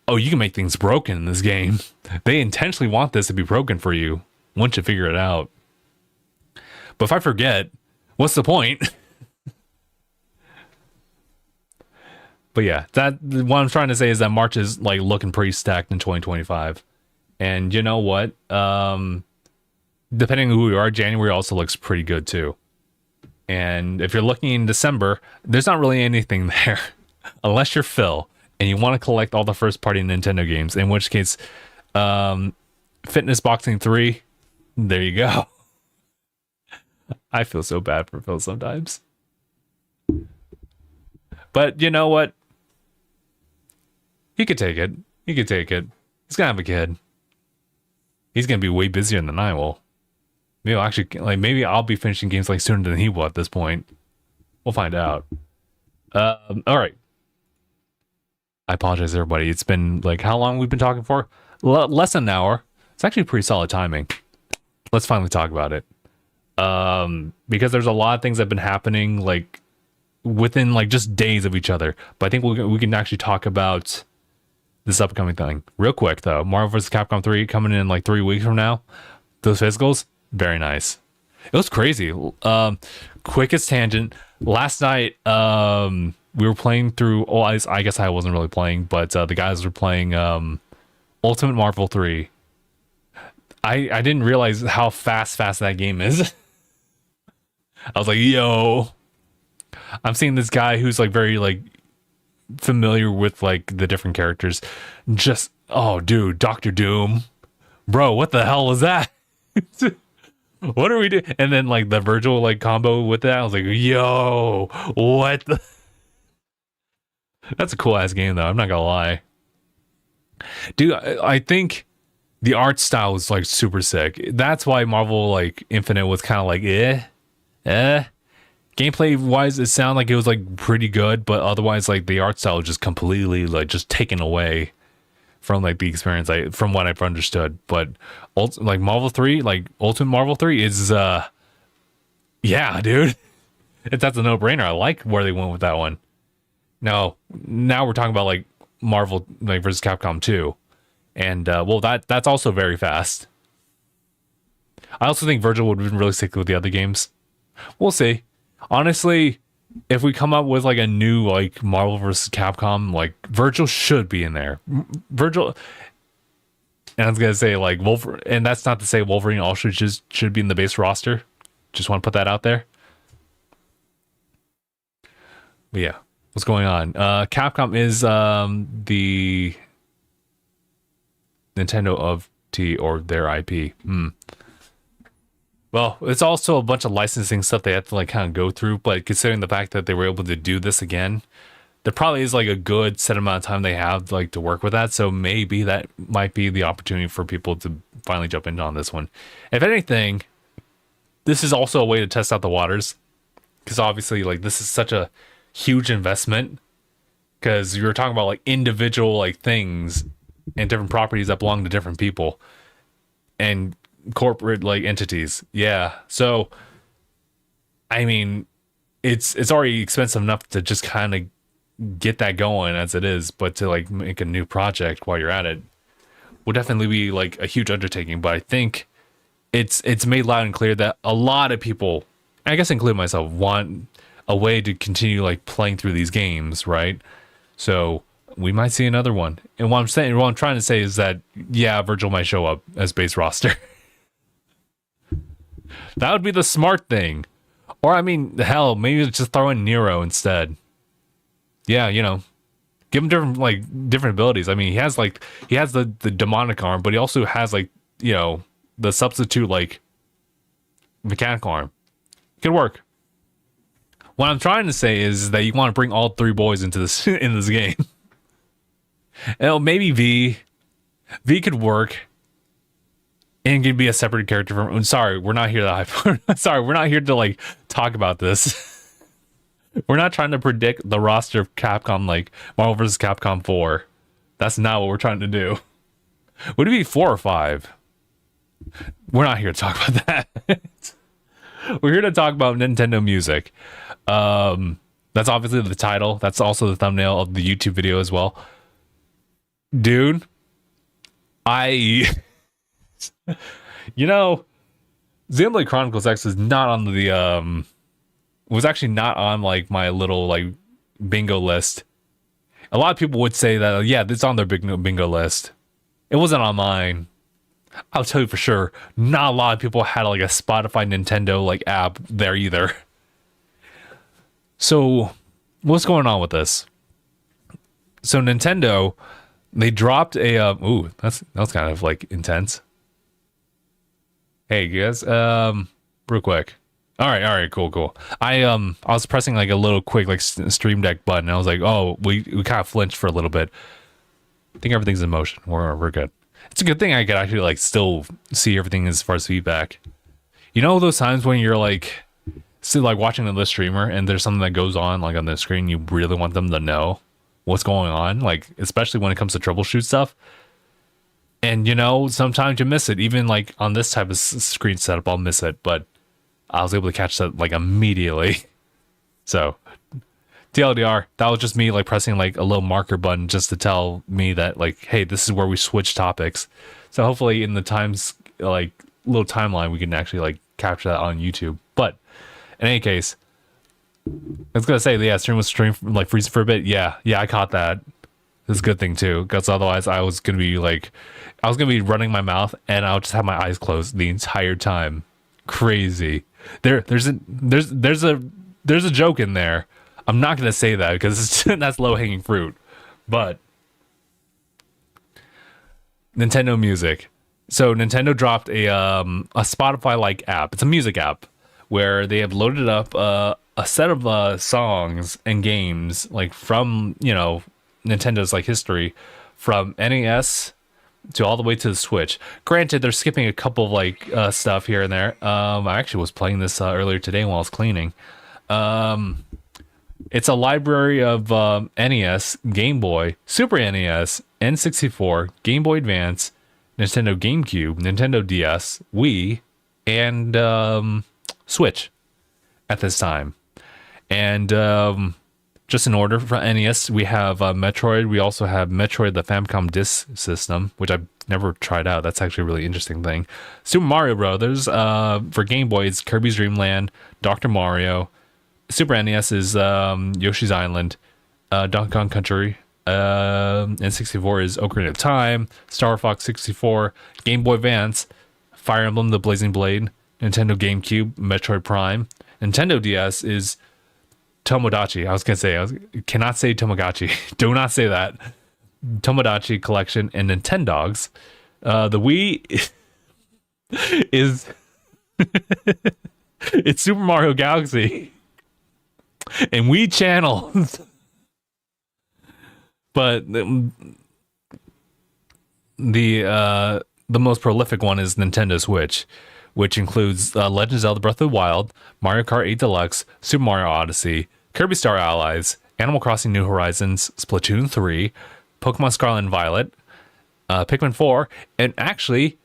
you can make things broken in this game. They intentionally want this to be broken for you once you figure it out. But if I forget, what's the point? But yeah, that what I'm trying to say is that March is like looking pretty stacked in 2025. And you know what? Depending on who you are, January also looks pretty good too. And if you're looking in December, there's not really anything there unless you're Phil and you want to collect all the first party Nintendo games, in which case Fitness Boxing 3, there you go. I feel so bad for Phil sometimes. But you know what? He could take it. He could take it. He's gonna have a kid. He's gonna be way busier than I will. Maybe I'll actually like maybe I'll be finishing games like sooner than he will at this point. We'll find out. All right. I apologize, everybody. It's been like how long we've been talking for? Less than an hour. It's actually pretty solid timing. Let's finally talk about it. Because there's a lot of things that have been happening like within like just days of each other. But I think we can actually talk about this upcoming thing real quick though. Marvel vs. Capcom 3 coming in like 3 weeks from now. Those physicals, very nice. It was crazy. Quickest tangent. Last night, we were playing through. Oh, I guess I wasn't really playing, but the guys were playing Ultimate Marvel 3. I didn't realize how fast that game is. I was like, yo, I'm seeing this guy who's like very like familiar with like the different characters. Just oh, dude, Doctor Doom, bro, what the hell was that? What are we doing? And then like the Virgil like combo with that, I was like, yo, what the? That's a cool ass game though, I'm not gonna lie. Dude, I think the art style was like super sick. That's why Marvel like Infinite was kind of like gameplay wise it sounded like it was like pretty good, but otherwise like the art style was just completely like just taken away from like the experience from what I've understood. But like Marvel 3, like Ultimate Marvel 3 is yeah, dude. That's a no-brainer. I like where they went with that one. Now we're talking about like Marvel like versus Capcom 2. And well that's also very fast. I also think Virgil would have been really sick with the other games. We'll see. Honestly, if we come up with like a new like Marvel vs. Capcom, like Virgil should be in there. Virgil, and I was gonna say like Wolverine, and that's not to say Wolverine also should be in the base roster. Just want to put that out there. But yeah, what's going on? Capcom is the Nintendo of T or their IP. Well, it's also a bunch of licensing stuff they have to like kind of go through, but considering the fact that they were able to do this again, there probably is like a good set amount of time they have like to work with that. So maybe that might be the opportunity for people to finally jump in on this one. If anything, this is also a way to test out the waters, because obviously like this is such a huge investment, because you're talking about like individual like things and different properties that belong to different people and corporate like entities. Yeah, so I mean it's already expensive enough to just kind of get that going as it is, but to like make a new project while you're at it would definitely be like a huge undertaking. But I think it's made loud and clear that a lot of people, I guess including myself, want a way to continue like playing through these games, right? So we might see another one. And what I'm trying to say is that yeah, Virgil might show up as base roster. That would be the smart thing. Or I mean, hell, maybe just throw in Nero instead. Yeah, you know, give him different abilities. I mean, he has the demonic arm, but he also has like, you know, the substitute like mechanical arm. It could work. What I'm trying to say is that you want to bring all three boys into this in this game. And maybe V could work. And can be a separate character from. I'm sorry, we're not here to hype. Sorry, we're not here to like talk about this. We're not trying to predict the roster of Capcom like Marvel vs. Capcom 4. That's not what we're trying to do. Would it be 4 or 5? We're not here to talk about that. We're here to talk about Nintendo music. That's obviously the title. That's also the thumbnail of the YouTube video as well. Dude, you know, Xenoblade Chronicles X is not on the was actually not on like my little like bingo list. A lot of people would say that yeah, it's on their bingo list. It wasn't on mine. I'll tell you for sure, not a lot of people had like a Spotify Nintendo like app there either. So what's going on with this? So Nintendo, they dropped a ooh, that's kind of like intense. Hey guys, real quick. All right, cool. I was pressing like a little quick like Stream Deck button. And I was like, oh, we kind of flinched for a little bit. I think everything's in motion. We're good. It's a good thing I could actually like still see everything as far as feedback. You know those times when you're like, see, like watching another streamer and there's something that goes on like on the screen, you really want them to know what's going on, like especially when it comes to troubleshoot stuff. And you know, sometimes you miss it. Even like on this type of screen setup, I'll miss it, but I was able to catch that like immediately. So TLDR, that was just me like pressing like a little marker button just to tell me that like, hey, this is where we switch topics. So hopefully in the times like little timeline we can actually like capture that on YouTube. But in any case, I was gonna say, yeah, stream like freezing for a bit. Yeah, I caught that. It's a good thing too, because otherwise I was gonna be running my mouth and I'll just have my eyes closed the entire time. Crazy. There's a joke in there. I'm not gonna say that because that's low hanging fruit. But Nintendo Music. So Nintendo dropped a Spotify like app. It's a music app where they have loaded up a set of songs and games like from, you know, Nintendo's like history from NES to all the way to the Switch. Granted, they're skipping a couple of like stuff here and there. I actually was playing this earlier today while I was cleaning. It's a library of NES, Game Boy, Super NES, N64, Game Boy Advance, Nintendo GameCube, Nintendo DS, Wii, and Switch at this time. And just in order for NES, we have Metroid. We also have Metroid, the Famicom Disk System, which I've never tried out. That's actually a really interesting thing. Super Mario Brothers. For Game Boy, it's Kirby's Dream Land, Dr. Mario. Super NES is Yoshi's Island, Donkey Kong Country. N64 is Ocarina of Time, Star Fox 64, Game Boy Advance, Fire Emblem, The Blazing Blade, Nintendo GameCube, Metroid Prime. Nintendo DS is Tomodachi. I was gonna say, cannot say Tomogachi. Do not say that. Tomodachi Collection and Nintendogs. The Wii is it's Super Mario Galaxy and Wii channels. But the most prolific one is Nintendo Switch, which includes Legend of Zelda Breath of the Wild, Mario Kart 8 Deluxe, Super Mario Odyssey, Kirby Star Allies, Animal Crossing New Horizons, Splatoon 3, Pokemon Scarlet and Violet, Pikmin 4, and actually,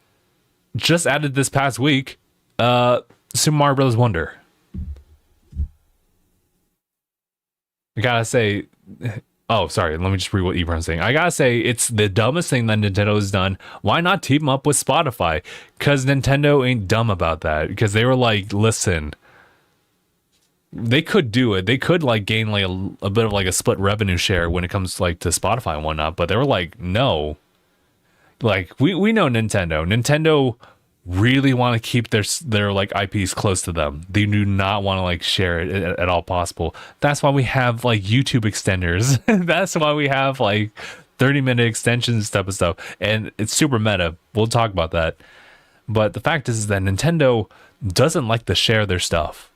just added this past week, Super Mario Bros. Wonder. I gotta say... Oh, sorry. Let me just read what Ebron's saying. I gotta say, it's the dumbest thing that Nintendo has done. Why not team up with Spotify? Because Nintendo ain't dumb about that. Because they were like, listen, they could do it. They could like gain like a bit of like a split revenue share when it comes like to Spotify and whatnot. But they were like, no. Like we know Nintendo. Nintendo really want to keep their like IPs close to them. They do not want to like share it at all possible. That's why we have like YouTube extenders. That's why we have like 30-minute extensions type of stuff. And it's super meta. We'll talk about that. But the fact is that Nintendo doesn't like to share their stuff.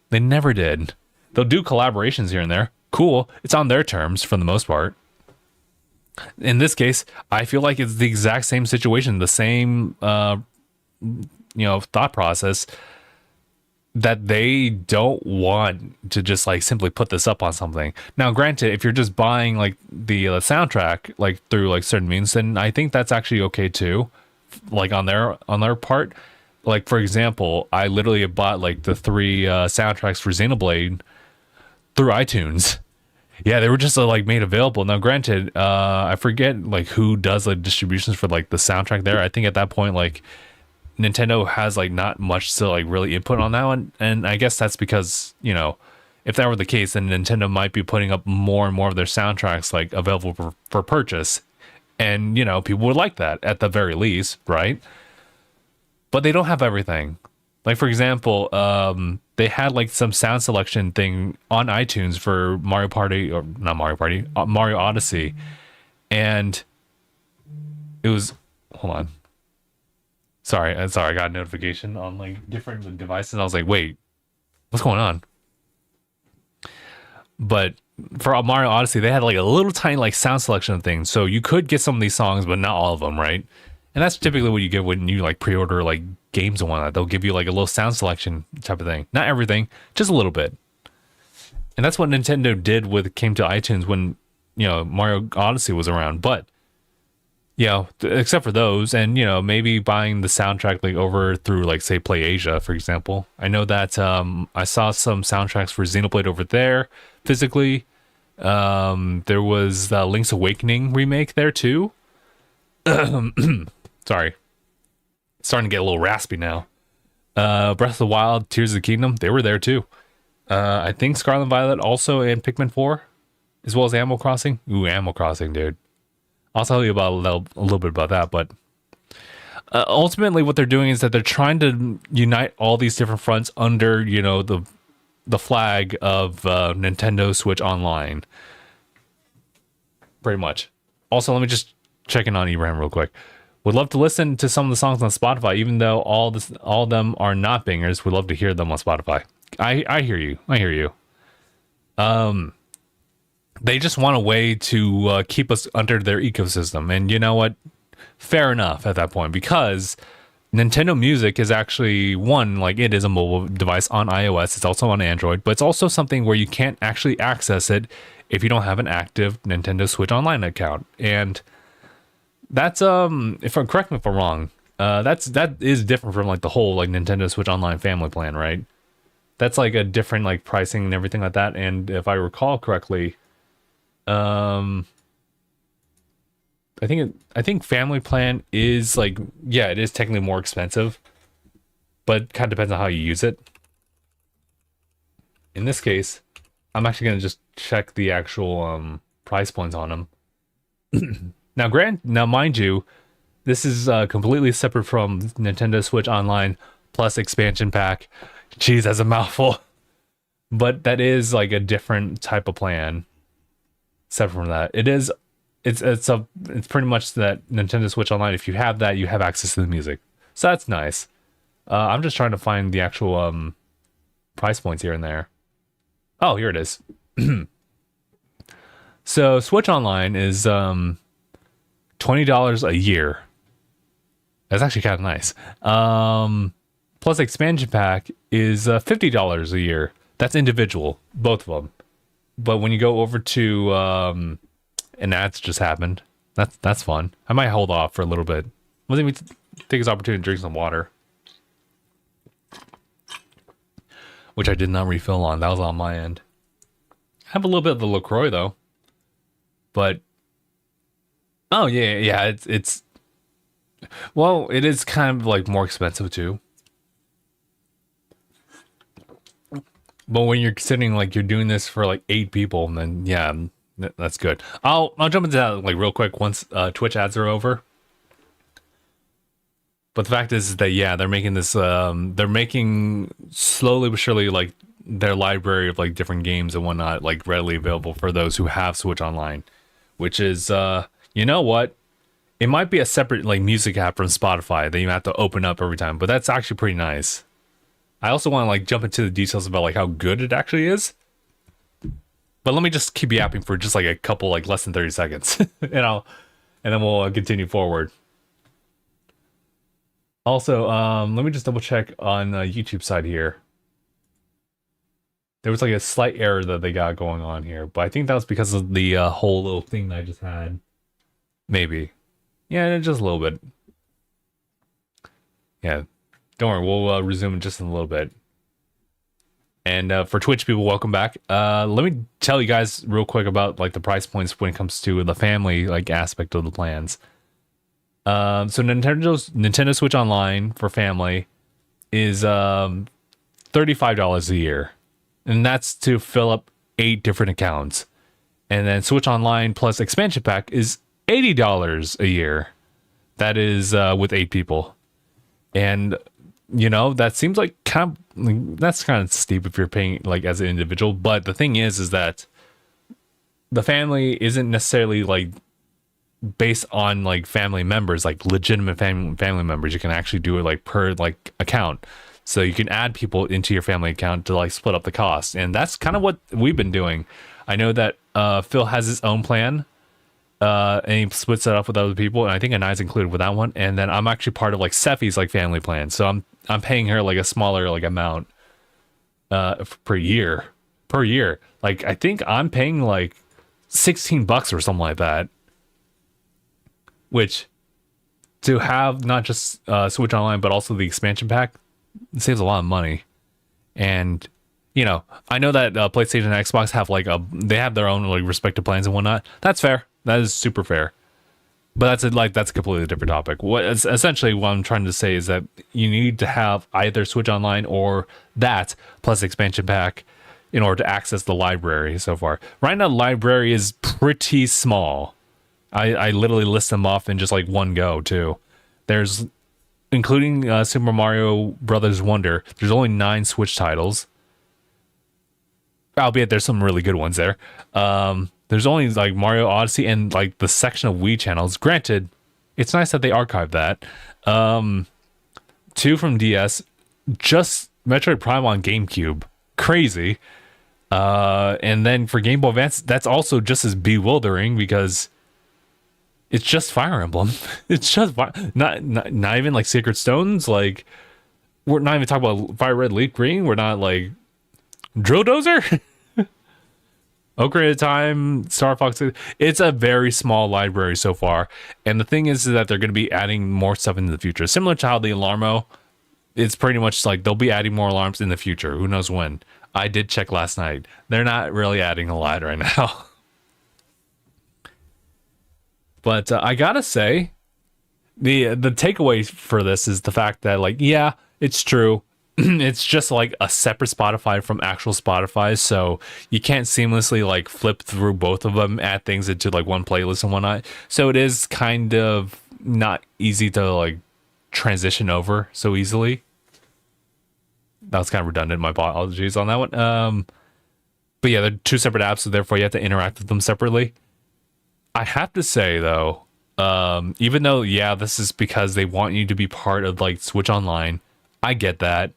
They never did. They'll do collaborations here and there. Cool. It's on their terms for the most part. In this case, I feel like it's the exact same situation, the same thought process, that they don't want to just like simply put this up on something. Now granted, if you're just buying like the soundtrack like through like certain means, then I think that's actually okay too, like on their part. Like for example, I literally bought like the 3 soundtracks for Xenoblade through iTunes. Yeah, they were just like made available. Now granted, I forget like who does like distributions for like the soundtrack there. I think at that point like Nintendo has like not much to like really input on that one, and I guess that's because, you know, if that were the case, then Nintendo might be putting up more and more of their soundtracks like available for purchase, and you know, people would like that at the very least, right? But they don't have everything. Like for example, they had like some sound selection thing on iTunes for Mario Party, or not Mario Party, Mario Odyssey, and it was, hold on. Sorry, I got a notification on like different devices. And I was like, wait, what's going on? But for Mario Odyssey, they had like a little tiny like sound selection thing. So you could get some of these songs, but not all of them, right? And that's typically what you get when you like pre-order like games and whatnot. They'll give you like a little sound selection type of thing. Not everything, just a little bit. And that's what Nintendo did with came to iTunes when, you know, Mario Odyssey was around. But, you know, except for those, and, you know, maybe buying the soundtrack like over through like say Play Asia, for example. I know that I saw some soundtracks for Xenoblade over there physically. There was the Link's Awakening remake there too. Sorry, starting to get a little raspy now. Breath of the Wild, Tears of the Kingdom, they were there too. I think Scarlet and Violet also, and Pikmin 4, as well as Animal Crossing. Ooh, Animal Crossing, dude. I'll tell you about a little bit about that, but ultimately what they're doing is that they're trying to unite all these different fronts under, you know, the flag of Nintendo Switch Online. Pretty much. Also, let me just check in on Ibrahim real quick. Would love to listen to some of the songs on Spotify, even though all of them are not bangers. Would love to hear them on Spotify. I hear you. I hear you. They just want a way to keep us under their ecosystem. And you know what? Fair enough at that point, because Nintendo Music is actually one, like it is a mobile device on iOS. It's also on Android, but it's also something where you can't actually access it if you don't have an active Nintendo Switch Online account. And that's correct me if I'm wrong, that is different from like the whole like Nintendo Switch Online family plan, right? That's like a different like pricing and everything like that. And if I recall correctly, I think family plan is like, yeah, it is technically more expensive, but kind of depends on how you use it. In this case, I'm actually going to just check the actual price points on them. Now, mind you, this is completely separate from Nintendo Switch Online plus expansion pack. Jeez, that's a mouthful. But that is like a different type of plan. Separate from that, it's pretty much that Nintendo Switch Online. If you have that, you have access to the music, so that's nice. I'm just trying to find the actual price points here and there. Oh, here it is. So Switch Online is $20 a year. That's actually kind of nice. Plus expansion pack is $50 a year. That's individual, both of them. But when you go over to and that's just happened. That's fun. I might hold off for a little bit. Let me take this opportunity to drink some water, which I did not refill on. That was on my end. I have a little bit of the LaCroix though. But oh yeah, it's well, it is kind of like more expensive too. But when you're considering like you're doing this for like 8 people, then yeah, that's good. I'll jump into that like real quick once Twitch ads are over. But the fact is that yeah, they're making this they're making slowly but surely like their library of like different games and whatnot like readily available for those who have Switch Online, which is you know what? It might be a separate like music app from Spotify that you have to open up every time, but that's actually pretty nice. I also want to like jump into the details about like how good it actually is. But let me just keep yapping for just like a couple like less than 30 seconds and then we'll continue forward. Also, let me just double check on YouTube side here. There was like a slight error that they got going on here, but I think that was because of the whole little thing that I just had. Maybe. Yeah, just a little bit. Yeah. Don't worry, we'll resume in just in a little bit. And for Twitch people, welcome back. Let me tell you guys real quick about like the price points when it comes to the family like aspect of the plans. So Nintendo Switch Online for family is $35 a year, and that's to fill up 8 different accounts. And then Switch Online plus expansion pack is $80 a year. That is with 8 people, and you know, that seems like that's kind of steep if you're paying like as an individual. But the thing is that the family isn't necessarily like based on like family members, like legitimate family members. You can actually do it like per like account, so you can add people into your family account to like split up the cost. And that's kind of what we've been doing. I know that Phil has his own plan and he splits it up with other people, and I think Anai's included with that one. And then I'm actually part of like Sephi's like family plan, so I'm paying her like a smaller like amount per year. Like I think I'm paying like $16 or something like that, which to have not just Switch Online but also the expansion pack, it saves a lot of money. And you know, I know that PlayStation and Xbox have like they have their own like respective plans and whatnot. That's fair. That is super fair. But that's a completely different topic. Essentially what I'm trying to say is that you need to have either Switch Online or that plus expansion pack in order to access the library so far. Right now, the library is pretty small. I literally list them off in just like one go too. There's, including Super Mario Brothers Wonder, there's only 9 Switch titles. Albeit there's some really good ones there. There's only like Mario Odyssey and like the section of Wii channels. Granted, it's nice that they archived that. 2 from DS, just Metroid Prime on GameCube. Crazy. And then for Game Boy Advance, that's also just as bewildering because it's just Fire Emblem. It's just not even like Sacred Stones. Like, we're not even talking about Fire Red, Leaf Green. We're not like Drill Dozer. Ocarina of Time, Star Fox. It's a very small library so far, and the thing is that they're going to be adding more stuff in the future, similar to how the Alarmo. It's pretty much like they'll be adding more alarms in the future. Who knows when? I did check last night. They're not really adding a lot right now. But I gotta say, the takeaway for this is the fact that, like, yeah, it's true. It's just like a separate Spotify from actual Spotify, so you can't seamlessly like flip through both of them, add things into like one playlist and whatnot. So it is kind of not easy to like transition over so easily. That was kind of redundant. My apologies on that one. But yeah, they're 2 separate apps, so therefore you have to interact with them separately. I have to say though, even though yeah, this is because they want you to be part of like Switch Online, I get that.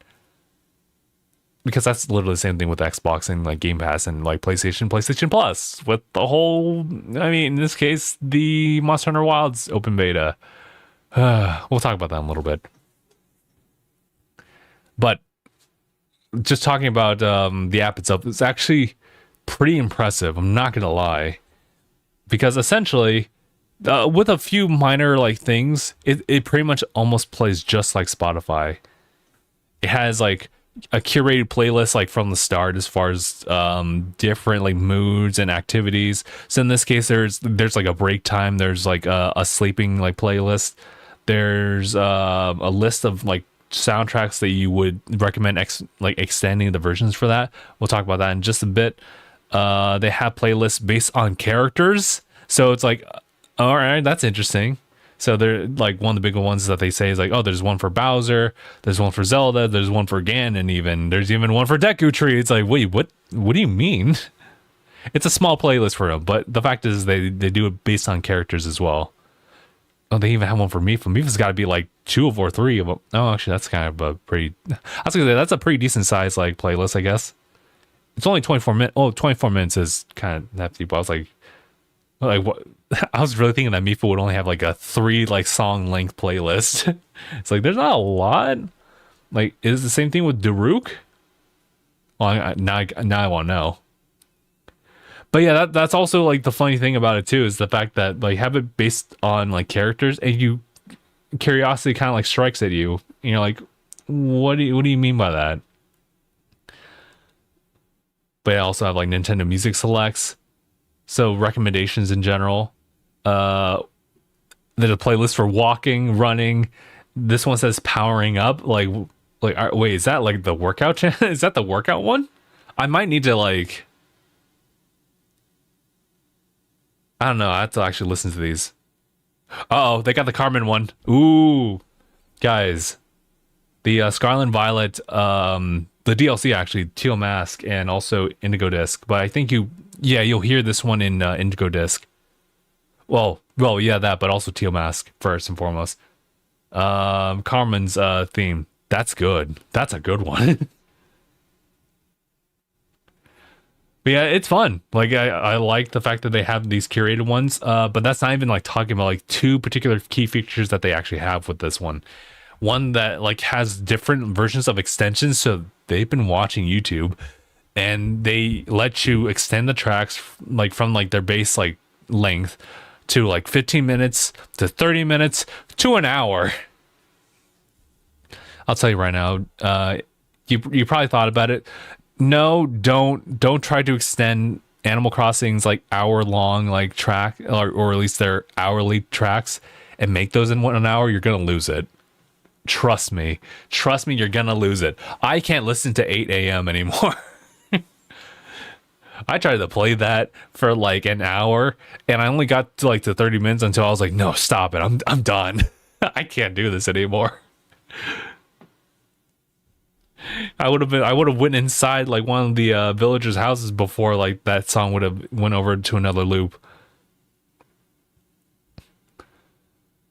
Because that's literally the same thing with Xbox and like Game Pass and like PlayStation Plus with the whole, I mean, in this case, the Monster Hunter Wilds open beta. We'll talk about that in a little bit. But just talking about the app itself, it's actually pretty impressive. I'm not going to lie. Because essentially, with a few minor like things, it pretty much almost plays just like Spotify. It has like a curated playlist like from the start as far as different like moods and activities. So in this case, there's like a break time. There's like a sleeping like playlist. There's a list of like soundtracks that you would recommend extending the versions for that. We'll talk about that in just a bit. They have playlists based on characters, so it's like, all right, that's interesting. So they're like, one of the big ones that they say is like, oh, there's one for Bowser, there's one for Zelda, there's one for Ganon, even there's even one for Deku Tree. It's like, wait, what do you mean? It's a small playlist for them, but the fact is they do it based on characters as well. Oh, they even have one for Mifa. Mifa's got to be like 2 or 3 of them. Oh, actually, that's kind of a pretty, I was gonna say that's a pretty decent size like playlist, I guess. It's only 24 minutes. Oh, 24 minutes is kind of hefty, but I was like what? I was really thinking that Mifa would only have like a 3 like song length playlist. It's like there's not a lot. Like, is it the same thing with Daruk? Well, now I want to know. But yeah, that's also like the funny thing about it too, is the fact that like have it based on like characters, and curiosity kind of like strikes at you, and you're like, what do you mean by that? But I also have like Nintendo Music Selects, so recommendations in general. There's a playlist for walking, running. This one says powering up. Like wait, is that like the workout channel? Is that the workout one? I might need to like, I don't know. I have to actually listen to these. Oh, they got the Carmen one. Ooh, guys, the Scarlet Violet, the DLC actually, Teal Mask, and also Indigo Disc. But I think you'll hear this one in Indigo Disc. Well, yeah, that, but also Teal Mask first and foremost. Carmen's theme. That's good. That's a good one. But yeah, it's fun. Like I like the fact that they have these curated ones. But that's not even like talking about like two particular key features that they actually have with this one. One that like has different versions of extensions. So they've been watching YouTube, and they let you extend the tracks like from like their base like length to like 15 minutes to 30 minutes to an hour. I'll tell you right now, you probably thought about it. No, don't try to extend Animal Crossing's like hour long like track, or at least their hourly tracks, and make those in 1 hour. You're gonna lose it. Trust me, you're gonna lose it. I can't listen to 8 a.m. anymore. I tried to play that for like an hour, and I only got to like the 30 minutes until I was like, no, stop it. I'm done. I can't do this anymore. I would have went inside like one of the villagers' houses before like that song would have went over to another loop.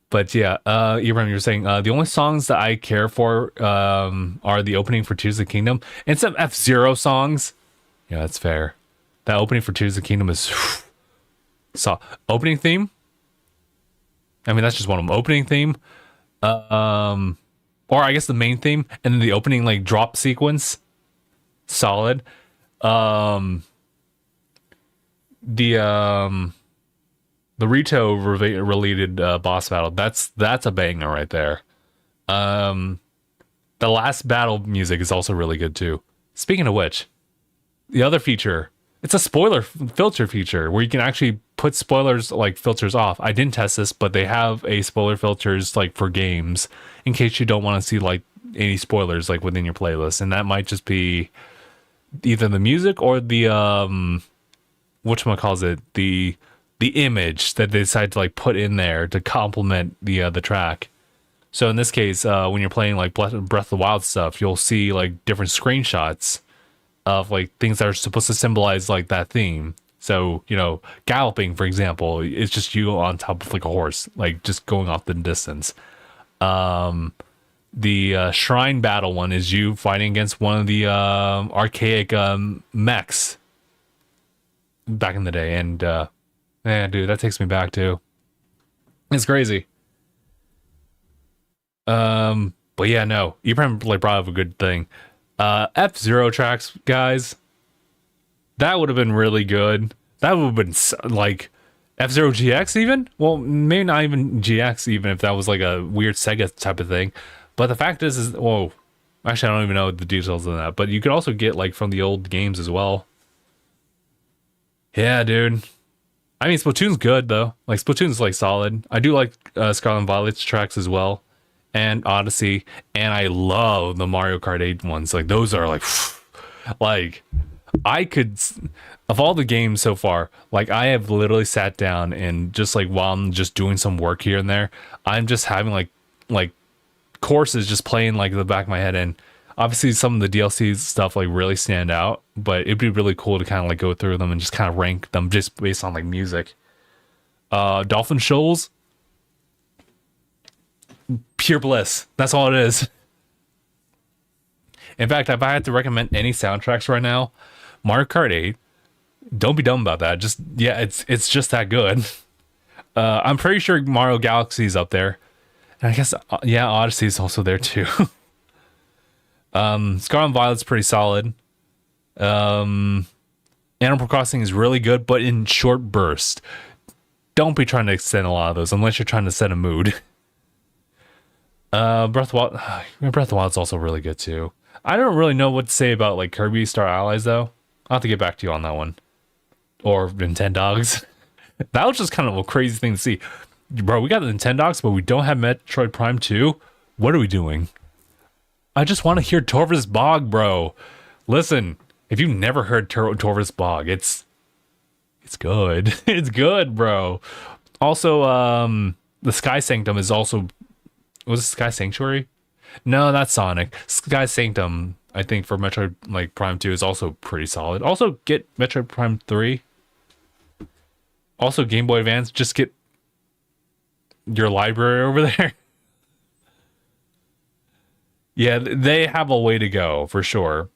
But yeah, Ibrahim, you're saying the only songs that I care for are the opening for Tears of the Kingdom and some F-Zero songs. Yeah, that's fair. That opening for Tears of the Kingdom is so opening theme. I mean, that's just one of them. Opening theme. Or I guess the main theme, and then the opening like drop sequence, solid. The Rito related boss battle, that's a banger right there. The last battle music is also really good too. Speaking of which, the other feature, it's a spoiler filter feature where you can actually put spoilers like filters off. I didn't test this, but they have a spoiler filters like for games in case you don't want to see like any spoilers like within your playlist, and that might just be either the music or the whatchamacallit, the image that they decide to like put in there to complement the track. So in this case, when you're playing like Breath of the Wild stuff, you'll see like different screenshots of like things that are supposed to symbolize like that theme. So, you know, galloping, for example, it's just you on top of like a horse, like just going off the distance. The shrine battle one is you fighting against one of the archaic mechs back in the day. And man, dude, that takes me back too. It's crazy. But yeah, no, you probably like brought up a good thing. F-Zero tracks, guys, that would have been really good. That would have been like F-Zero GX even? Well, maybe not even GX even if that was like a weird Sega type of thing. But the fact is whoa, actually I don't even know the details of that, but you could also get like from the old games as well. Yeah, dude. I mean, Splatoon's good though. Like Splatoon's like solid. I do like Scarlet and Violet's tracks as well, and Odyssey, and I love the Mario Kart 8 ones. Like those are like I could, of all the games so far, like I have literally sat down and just like while I'm just doing some work here and there, I'm just having like courses just playing like in the back of my head, and obviously some of the DLC stuff like really stand out, but it'd be really cool to kind of like go through them and just kind of rank them just based on like music. Dolphin Shoals, pure bliss. That's all it is. In fact, if I had to recommend any soundtracks right now, Mario Kart 8. Don't be dumb about that. Just yeah, it's just that good. I'm pretty sure Mario Galaxy is up there, and I guess yeah, Odyssey is also there too. Scarlet and Violet's pretty solid. Animal Crossing is really good, but in short bursts. Don't be trying to extend a lot of those unless you're trying to set a mood. Breath of the Wild's also really good too. I don't really know what to say about like Kirby Star Allies though. I'll have to get back to you on that one. Or Nintendogs. That was just kind of a crazy thing to see. Bro, we got the Nintendogs, but we don't have Metroid Prime 2. What are we doing? I just want to hear Torvus Bog, bro. Listen, if you've never heard Torvus Bog, it's good. It's good, bro. Also, the Sky Sanctum is also... Was it Sky Sanctuary? No, that's Sonic. Sky Sanctum, I think, for Metroid like Prime 2 is also pretty solid. Also, get Metroid Prime 3. Also, Game Boy Advance. Just get your library over there. Yeah, they have a way to go, for sure.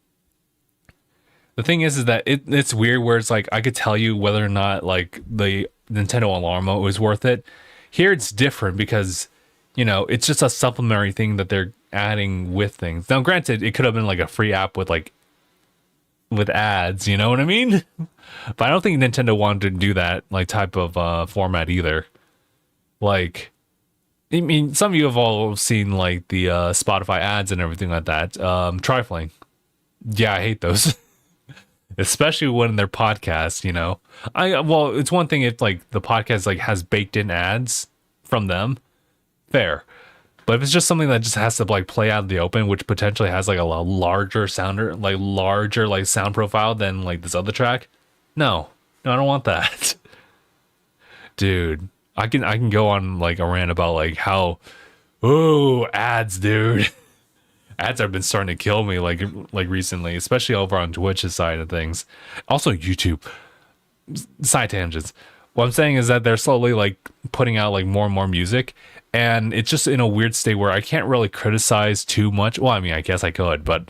The thing is that it's weird where it's like I could tell you whether or not like the Nintendo Alarmo is worth it. Here it's different because, you know, it's just a supplementary thing that they're adding with things. Now, granted, it could have been like a free app with like with ads, you know what I mean? But I don't think Nintendo wanted to do that like type of format either. Like, I mean, some of you have all seen like the Spotify ads and everything like that. Trifling. Yeah, I hate those. Especially when they're podcasts, you know. Well, it's one thing if like the podcast like has baked in ads from them. Fair. But if it's just something that just has to like play out in the open, which potentially has like a larger sound profile than like this other track, no, I don't want that. Dude, I can go on like a rant about like how, oh, ads, dude. Ads have been starting to kill me like recently, especially over on Twitch's side of things. Also YouTube. Side tangents. What I'm saying is that they're slowly like putting out like more and more music, and it's just in a weird state where I can't really criticize too much. Well, I mean, I guess I could, but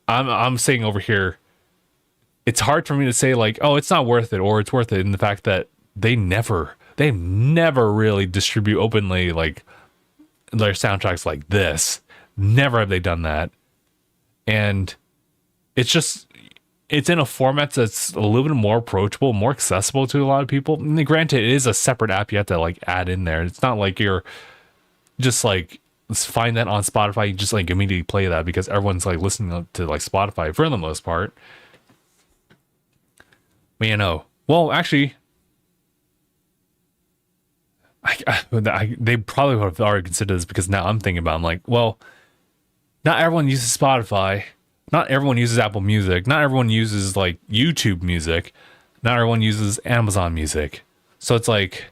I'm saying over here, it's hard for me to say like, oh, it's not worth it or it's worth it, in the fact that they never really distribute openly like their soundtracks like this. Never have they done that. And it's in a format that's a little bit more approachable, more accessible to a lot of people. And granted, it is a separate app you have to like add in there. It's not like you're just like, let's find that on Spotify, you just like immediately play that because everyone's like listening to like Spotify for the most part. But you know, well, actually, they probably would have already considered this, because now I'm thinking about it, I'm like, well, not everyone uses Spotify. Not everyone uses Apple Music. Not everyone uses like YouTube Music. Not everyone uses Amazon Music. So it's like,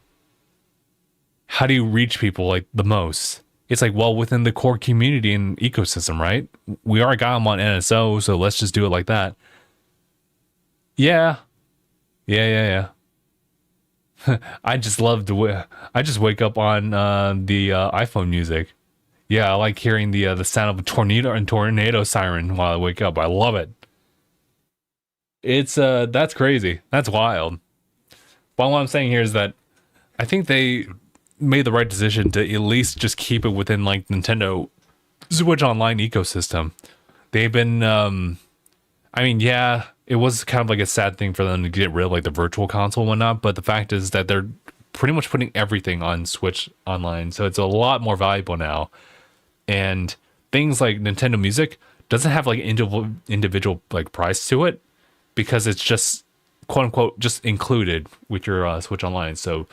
how do you reach people like the most? It's like, well, within the core community and ecosystem, right? We already got them on NSO, so let's just do it like that. Yeah. I just wake up on the iPhone music. Yeah, I like hearing the sound of a tornado siren while I wake up. I love it. It's that's crazy. That's wild. But what I'm saying here is that I think they made the right decision to at least just keep it within like Nintendo Switch Online ecosystem. They've been I mean, yeah, it was kind of like a sad thing for them to get rid of like the virtual console and whatnot, but the fact is that they're pretty much putting everything on Switch Online, so it's a lot more valuable now. And things like Nintendo Music doesn't have like individual like price to it, because it's just quote unquote just included with your Switch Online. So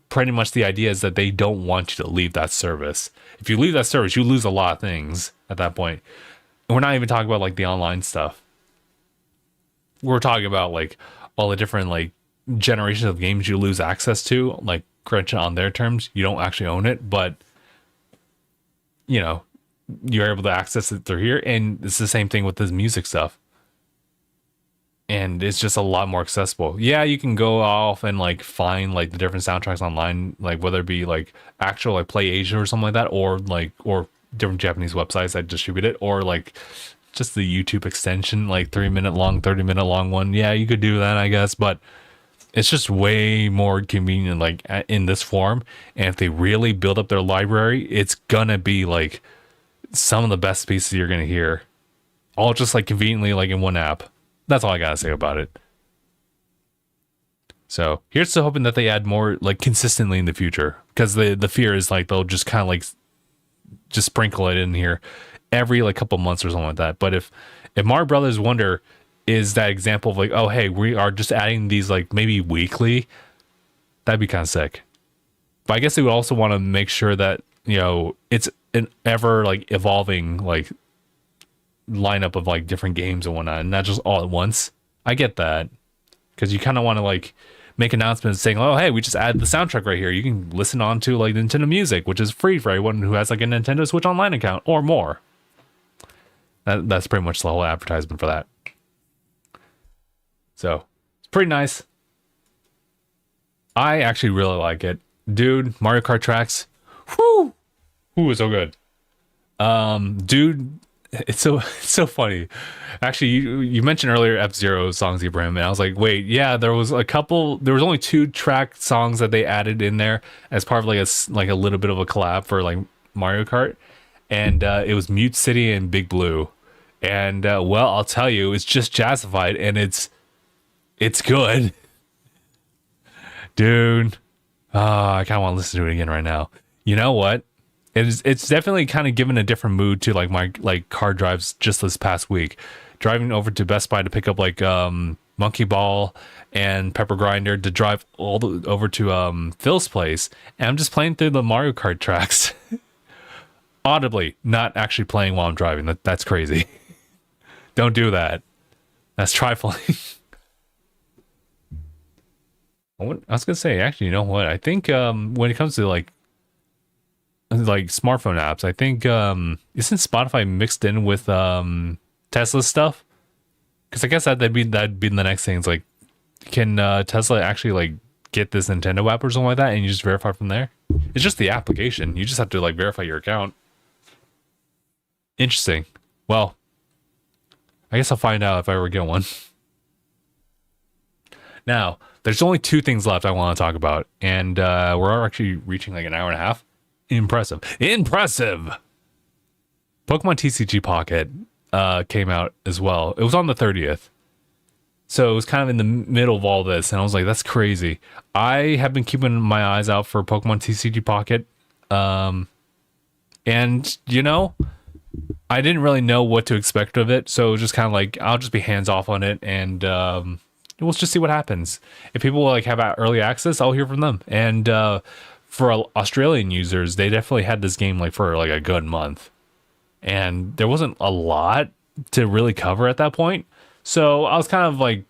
pretty much the idea is that they don't want you to leave that service. If you leave that service, you lose a lot of things at that point. And we're not even talking about like the online stuff. We're talking about like all the different like generations of games you lose access to, like granted on their terms, you don't actually own it, but you know, you're able to access it through here. And it's the same thing with this music stuff. And it's just a lot more accessible. Yeah, you can go off and like find like the different soundtracks online, like whether it be like actual like Play Asia or something like that, or different Japanese websites that distribute it, or like just the YouTube extension, like 3-minute long, 30-minute long one. Yeah, you could do that, I guess, but it's just way more convenient like in this form. And if they really build up their library, it's gonna be like some of the best pieces you're gonna hear, all just like conveniently like in one app. That's all I gotta say about it. So here's to hoping that they add more like consistently in the future, because the fear is like they'll just kind of like just sprinkle it in here every like couple months or something like that. But if Mario Brothers Wonder is that example of like, oh hey, we are just adding these like maybe weekly, that'd be kind of sick. But I guess they would also want to make sure that, you know, it's an ever like evolving like lineup of like different games and whatnot, and not just all at once. I get that, because you kind of want to like make announcements saying, oh hey, we just added the soundtrack right here, you can listen on to like Nintendo Music, which is free for everyone who has like a Nintendo Switch Online account or more. That's pretty much the whole advertisement for that. So it's pretty nice. I actually really like it, dude. Mario Kart tracks, whoo, it's so good. Dude, it's so funny. Actually, you mentioned earlier F-Zero songs, Ibrahim, and I was like, wait, yeah, there was only 2 track songs that they added in there as part of like a little bit of a collab for like Mario Kart, and it was Mute City and Big Blue, and well, I'll tell you, it's just jazzified, and it's good, dude. I kind of want to listen to it again right now. You know what? It's definitely kind of given a different mood to like my like car drives just this past week. Driving over to Best Buy to pick up like Monkey Ball and Pepper Grinder to drive over to Phil's place, and I'm just playing through the Mario Kart tracks audibly, not actually playing while I'm driving. That's crazy. Don't do that. That's trifling. I was gonna say, actually, you know what? I think when it comes to like smartphone apps, I think isn't Spotify mixed in with Tesla stuff? Because I guess that'd be the next thing. It's like, can Tesla actually like get this Nintendo app or something like that, and you just verify from there? It's just the application. You just have to like verify your account. Interesting. Well, I guess I'll find out if I ever get one. Now, there's only 2 things left I want to talk about, and we're actually reaching like an hour and a half. Impressive. Pokemon TCG Pocket came out as well. It was on the 30th. So it was kind of in the middle of all this, and I was like, that's crazy. I have been keeping my eyes out for Pokemon TCG Pocket. And, you know, I didn't really know what to expect of it, so it was just kind of like, I'll just be hands off on it, and we'll just see what happens. If people like have early access, I'll hear from them. And for Australian users, they definitely had this game like for like a good month, and there wasn't a lot to really cover at that point. So I was kind of like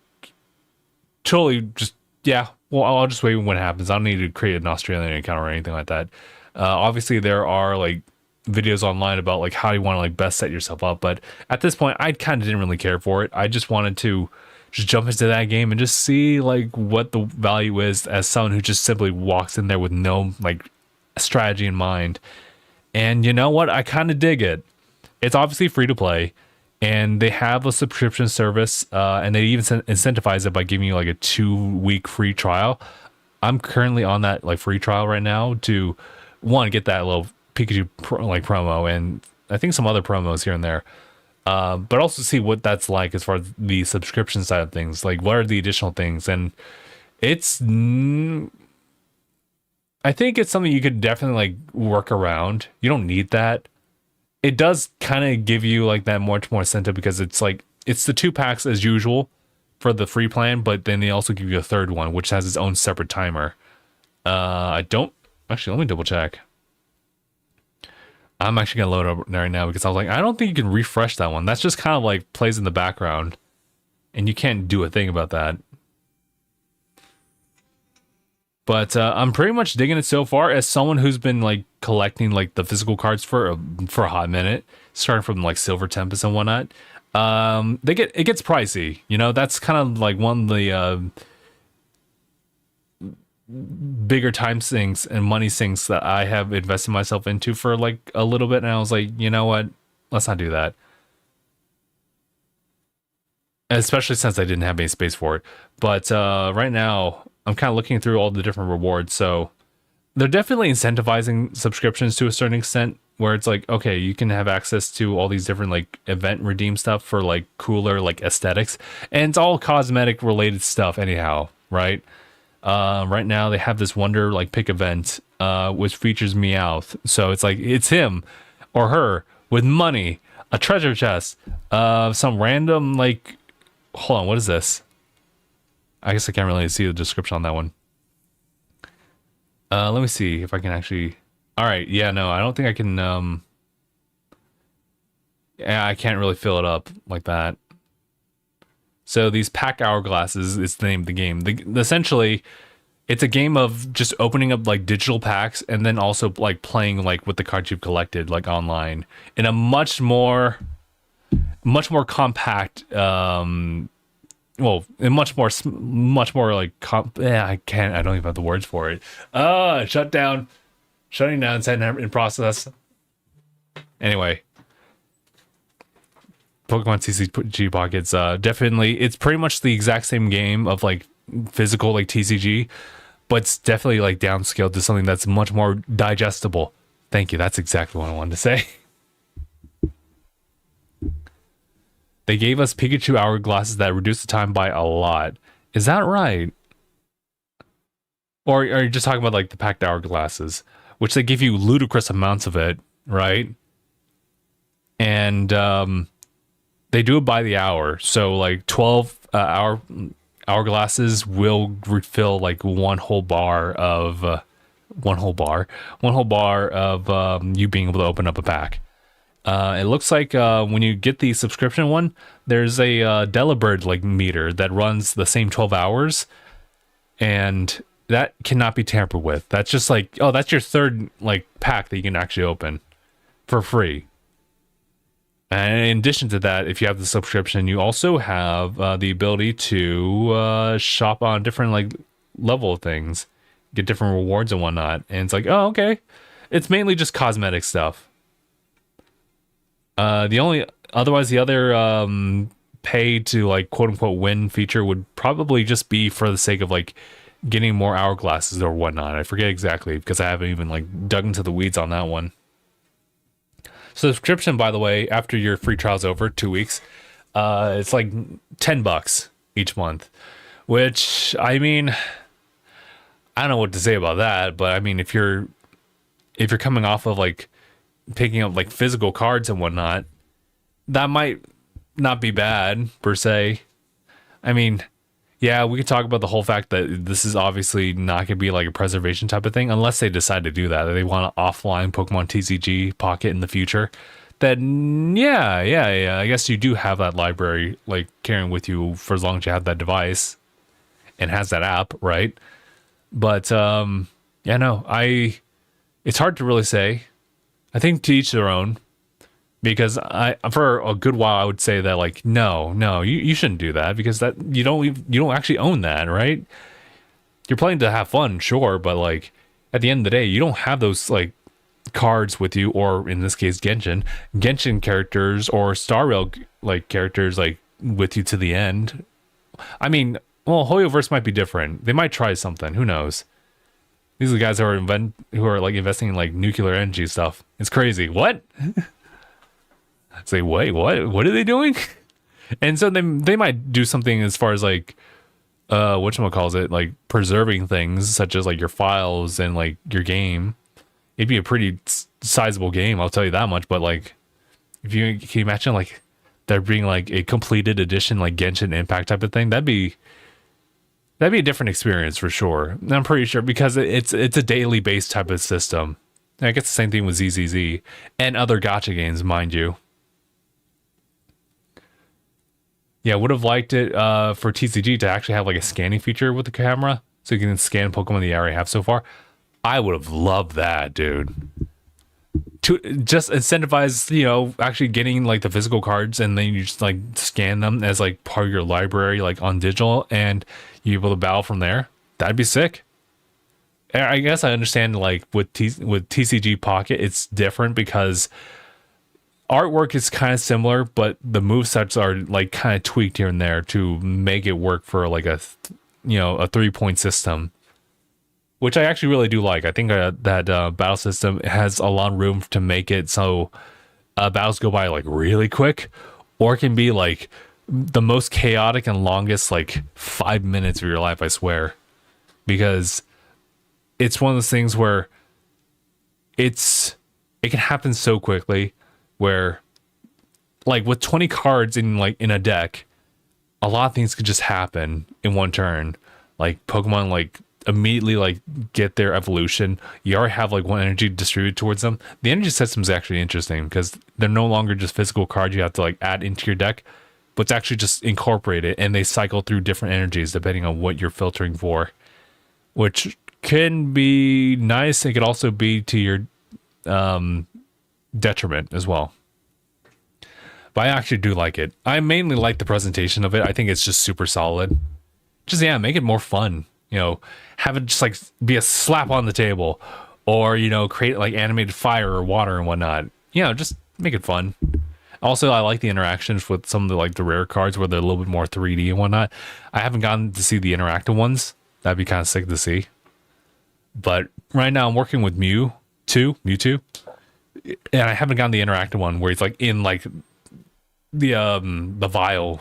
totally just, yeah, well, I'll just wait when it happens. I don't need to create an Australian account or anything like that. Obviously there are like videos online about like how you want to like best set yourself up, but at this point I kind of didn't really care for it. I just wanted to just jump into that game and just see like what the value is as someone who just simply walks in there with no like strategy in mind. And you know what? I kind of dig it. It's obviously free to play, and they have a subscription service, and they even incentivize it by giving you like a 2-week free trial. I'm currently on that like free trial right now to get that little Pikachu promo, and I think some other promos here and there. But also see what that's like as far as the subscription side of things. Like, what are the additional things? And it's, I think it's something you could definitely like work around. You don't need that. It does kind of give you like that much more incentive, because it's like, it's the 2 packs as usual for the free plan, but then they also give you a 3rd one, which has its own separate timer. Let me double check. I'm actually going to load it up right now, because I was like, I don't think you can refresh that one. That's just kind of like plays in the background, and you can't do a thing about that. But I'm pretty much digging it so far, as someone who's been like collecting like the physical cards for a hot minute, starting from like Silver Tempest and whatnot. It gets pricey. You know, that's kind of like one of the bigger time sinks and money sinks that I have invested myself into for like a little bit, and I was like, you know what, let's not do that, especially since I didn't have any space for it. But right now I'm kind of looking through all the different rewards, so they're definitely incentivizing subscriptions to a certain extent, where it's like, okay, you can have access to all these different like event redeem stuff for like cooler like aesthetics, and it's all cosmetic related stuff anyhow, right? Right now they have this Wonder like pick event, which features Meowth. So it's like, it's him or her with money, a treasure chest, some random like, hold on, what is this? I guess I can't really see the description on that one. Let me see if I can actually. All right, yeah, no, I don't think I can. Yeah, I can't really fill it up like that. So these pack hourglasses is the name of the game. Essentially, it's a game of just opening up like digital packs, and then also like playing like with the cards you've collected like online in a much more compact. Well, and much more like I don't even have the words for it. Shutting down, setting in process. Anyway, Pokemon TCG Pockets, definitely, it's pretty much the exact same game of like physical like TCG, but it's definitely like downscaled to something that's much more digestible. Thank you. That's exactly what I wanted to say. They gave us Pikachu hourglasses that reduced the time by a lot. Is that right? Or are you just talking about like the packed hourglasses, which they give you ludicrous amounts of it, right? And they do it by the hour. So like 12 hourglasses will refill like one whole bar of you being able to open up a pack. It looks like when you get the subscription one, there's a Delibird like meter that runs the same 12 hours, and that cannot be tampered with. That's just like, oh, that's your third like pack that you can actually open for free. And in addition to that, if you have the subscription, you also have the ability to shop on different like level of things, get different rewards and whatnot. And it's like, oh, okay. It's mainly just cosmetic stuff. The other pay to like quote unquote win feature would probably just be for the sake of like getting more hourglasses or whatnot. I forget exactly because I haven't even like dug into the weeds on that one. Subscription, by the way, after your free trial's over, 2 weeks, it's like $10 each month, which, I mean, I don't know what to say about that, but I mean, if you're coming off of like picking up like physical cards and whatnot, that might not be bad per se. I mean, yeah, we could talk about the whole fact that this is obviously not going to be like a preservation type of thing unless they decide to do that. They want to offline Pokemon TCG Pocket in the future. Then yeah, I guess you do have that library like carrying with you for as long as you have that device and has that app, right? But yeah, no, it's hard to really say. I think to each their own. Because for a good while, I would say that like, no, you shouldn't do that because that you don't actually own that, right? You're playing to have fun, sure, but like at the end of the day, you don't have those like cards with you, or in this case, Genshin characters or Star Rail like characters like with you to the end. I mean, well, Hoyoverse might be different. They might try something. Who knows? These are the guys who are like investing in like nuclear energy stuff. It's crazy. What? Say, wait, what are they doing? And so they might do something as far as like whatchamacallit, like preserving things such as like your files and like your game. It'd be a pretty sizable game, I'll tell you that much. But like, can you imagine like there being like a completed edition like Genshin Impact type of thing? That'd be a different experience for sure. And I'm pretty sure because it's a daily based type of system. And I guess the same thing with ZZZ and other gacha games, mind you. Yeah, would have liked it for TCG to actually have like a scanning feature with the camera, so you can scan Pokemon that you already have so far. I would have loved that, dude. To just incentivize, actually getting like the physical cards, and then you just like scan them as like part of your library, like on digital, and you able to battle from there. That'd be sick. I guess I understand like with TCG Pocket, it's different because artwork is kind of similar, but the movesets are like kind of tweaked here and there to make it work for like a 3-point system, which I actually really do like. I think that battle system has a lot of room to make it so battles go by like really quick, or it can be like the most chaotic and longest like 5 minutes of your life, I swear, because it's one of those things where it can happen so quickly. Where like with 20 cards in a deck, a lot of things could just happen in one turn. Like Pokemon like immediately like get their evolution. You already have like one energy distributed towards them. The energy system is actually interesting because they're no longer just physical cards you have to like add into your deck, but it's actually just incorporated, and they cycle through different energies depending on what you're filtering for, which can be nice. It could also be to your detriment as well. But I actually do like it. I mainly like the presentation of it. I think it's just super solid. Just make it more fun. Have it just like be a slap on the table, or create like animated fire or water and whatnot. Just make it fun. Also, I like the interactions with some of the like the rare cards where they're a little bit more 3D and whatnot. I haven't gotten to see the interactive ones. That'd be kind of sick to see. But right now I'm working with Mewtwo, and I haven't gotten the interactive one where it's like in like the vial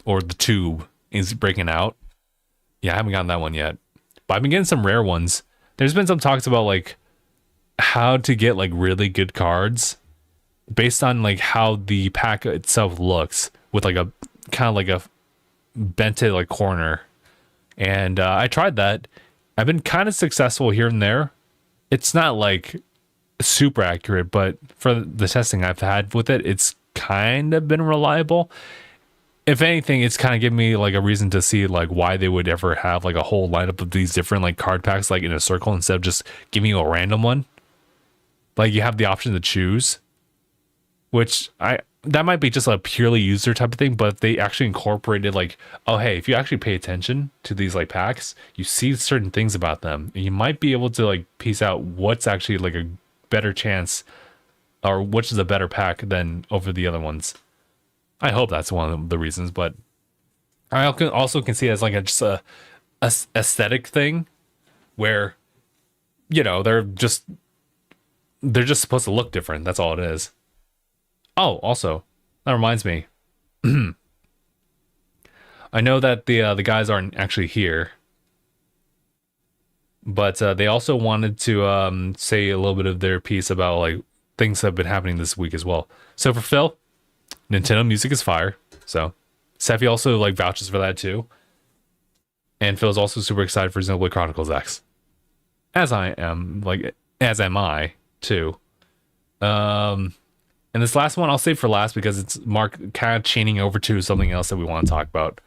or the tube is breaking out. Yeah, I haven't gotten that one yet. But I've been getting some rare ones. There's been some talks about like how to get like really good cards based on like how the pack itself looks with like a kind of like a bented like corner. And I tried that. I've been kind of successful here and there. It's not like super accurate, but for the testing I've had with it, it's kind of been reliable. If anything, it's kind of given me like a reason to see like why they would ever have like a whole lineup of these different like card packs like in a circle instead of just giving you a random one. Like you have the option to choose, which that might be just a purely user type of thing, but they actually incorporated like, oh hey, if you actually pay attention to these like packs, you see certain things about them, and you might be able to like piece out what's actually like a better chance or which is a better pack than over the other ones. I hope that's one of the reasons, but I also can see it as like just a aesthetic thing where, you know, they're just supposed to look different. That's all it is. Oh, also, that reminds me. I know that the guys aren't actually here, but they also wanted to say a little bit of their piece about like things that have been happening this week as well. So for Phil, Nintendo music is fire. So Sephi also like vouches for that too. And Phil's also super excited for Xenoblade Chronicles X. As I am, like as am I too. And this last one I'll save for last because it's Mark kind of chaining over to something else that we want to talk about.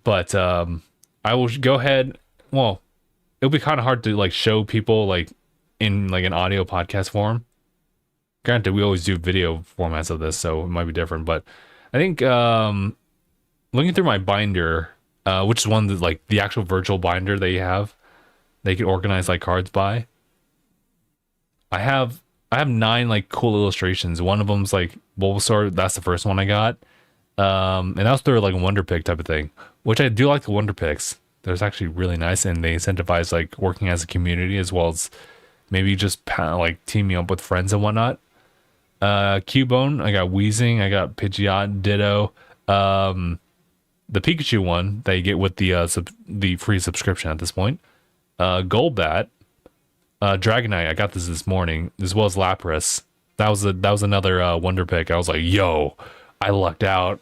But I will go ahead. Well, it'll be kind of hard to like show people like in like an audio podcast form. Granted, we always do video formats of this, so it might be different. But I think looking through my binder, which is one that like the actual virtual binder that you have, they can organize like cards by. I have 9 like cool illustrations. One of them's like Bulbasaur. That's the first one I got. And that was through like a Wonder Pick type of thing, which I do like the Wonder Picks. They're actually really nice, and they incentivize like working as a community as well as maybe just like teaming up with friends and whatnot. Cubone, I got Weezing, I got Pidgeot, Ditto, the Pikachu one that you get with the free subscription at this point. Golbat, Dragonite, I got this morning, as well as Lapras. That was another Wonder Pick. I was like, yo, I lucked out.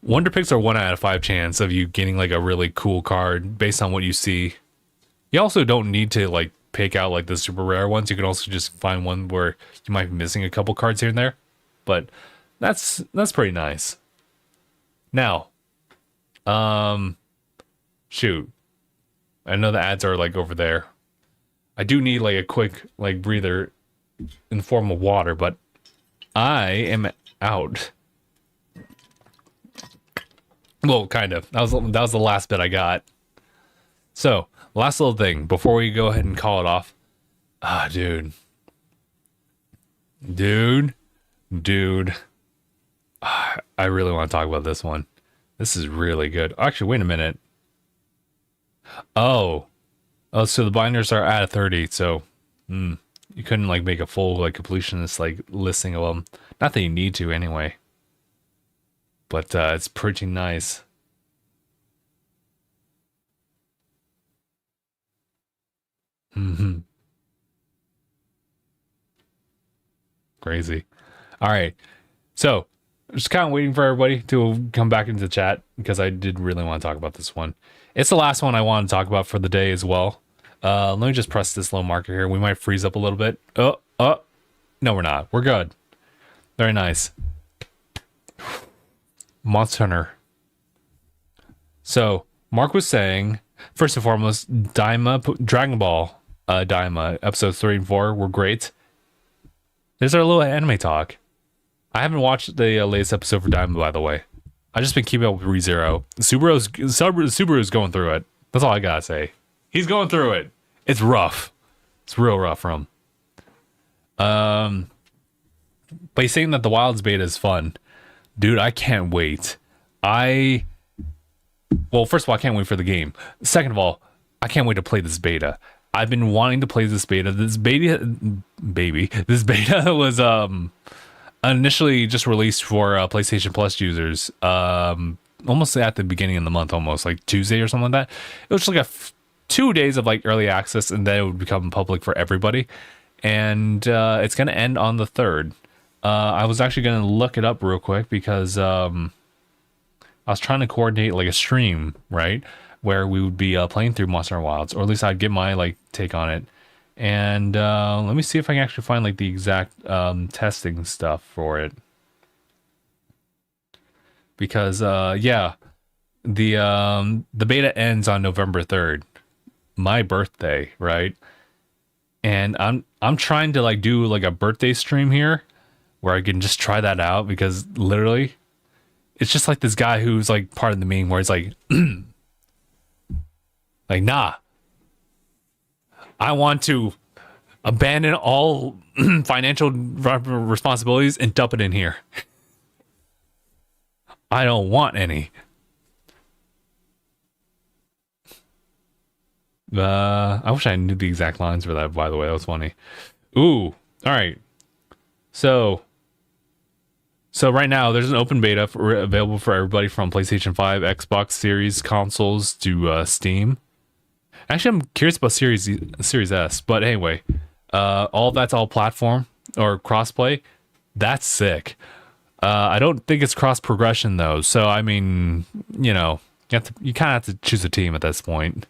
Wonder Picks are 1 out of 5 chance of you getting like a really cool card based on what you see. You also don't need to like pick out like the super rare ones. You can also just find one where you might be missing a couple cards here and there. But that's pretty nice. Now, shoot. I know the ads are like over there. I do need like a quick like breather in the form of water, but I am out. Well, kind of. That was the last bit I got. So, last little thing before we go ahead and call it off. Dude. I really want to talk about this one. This is really good. Actually, wait a minute. Oh, so the binders are at 30. So, you couldn't like make a full like completionist like listing of them. Not that you need to anyway. But it's pretty nice. Crazy. All right. So, just kind of waiting for everybody to come back into the chat because I did really want to talk about this one. It's the last one I want to talk about for the day as well. Let me just press this little marker here. We might freeze up a little bit. No, we're not. We're good. Very nice. Monster Hunter. So, Mark was saying, first and foremost, Dragon Ball Daima, episodes 3 and 4 were great. There's our little anime talk. I haven't watched the latest episode for Daima, by the way. I've just been keeping up with ReZero. Subaru's going through it. That's all I gotta say. He's going through it. It's rough. It's real rough for him. but he's saying that the Wilds beta is fun. Dude, I can't wait. Well, first of all, I can't wait for the game. Second of all, I can't wait to play this beta. I've been wanting to play this beta. This beta was initially just released for PlayStation Plus users almost at the beginning of the month, almost like Tuesday or something like that. It was just like 2 days of like early access, and then it would become public for everybody. And it's going to end on the 3rd. I was actually going to look it up real quick because I was trying to coordinate like a stream, right, where we would be playing through Monster Hunter Wilds, or at least I'd get my like take on it. And let me see if I can actually find like the exact testing stuff for it. Because yeah, the beta ends on November 3rd, my birthday, right? And I'm trying to like do like a birthday stream here where I can just try that out, because literally it's just like this guy who's like part of the meme where it's like like, nah, I want to abandon all financial responsibilities and dump it in here. I don't want any. I wish I knew the exact lines for that, by the way. That was funny. Ooh, all right. So right now there's an open beta available for everybody from PlayStation 5, Xbox Series consoles to Steam. Actually, I'm curious about Series S, but anyway, that's all platform or crossplay. That's sick. I don't think it's cross progression though, so I mean, you know, you kind of have to choose a team at this point.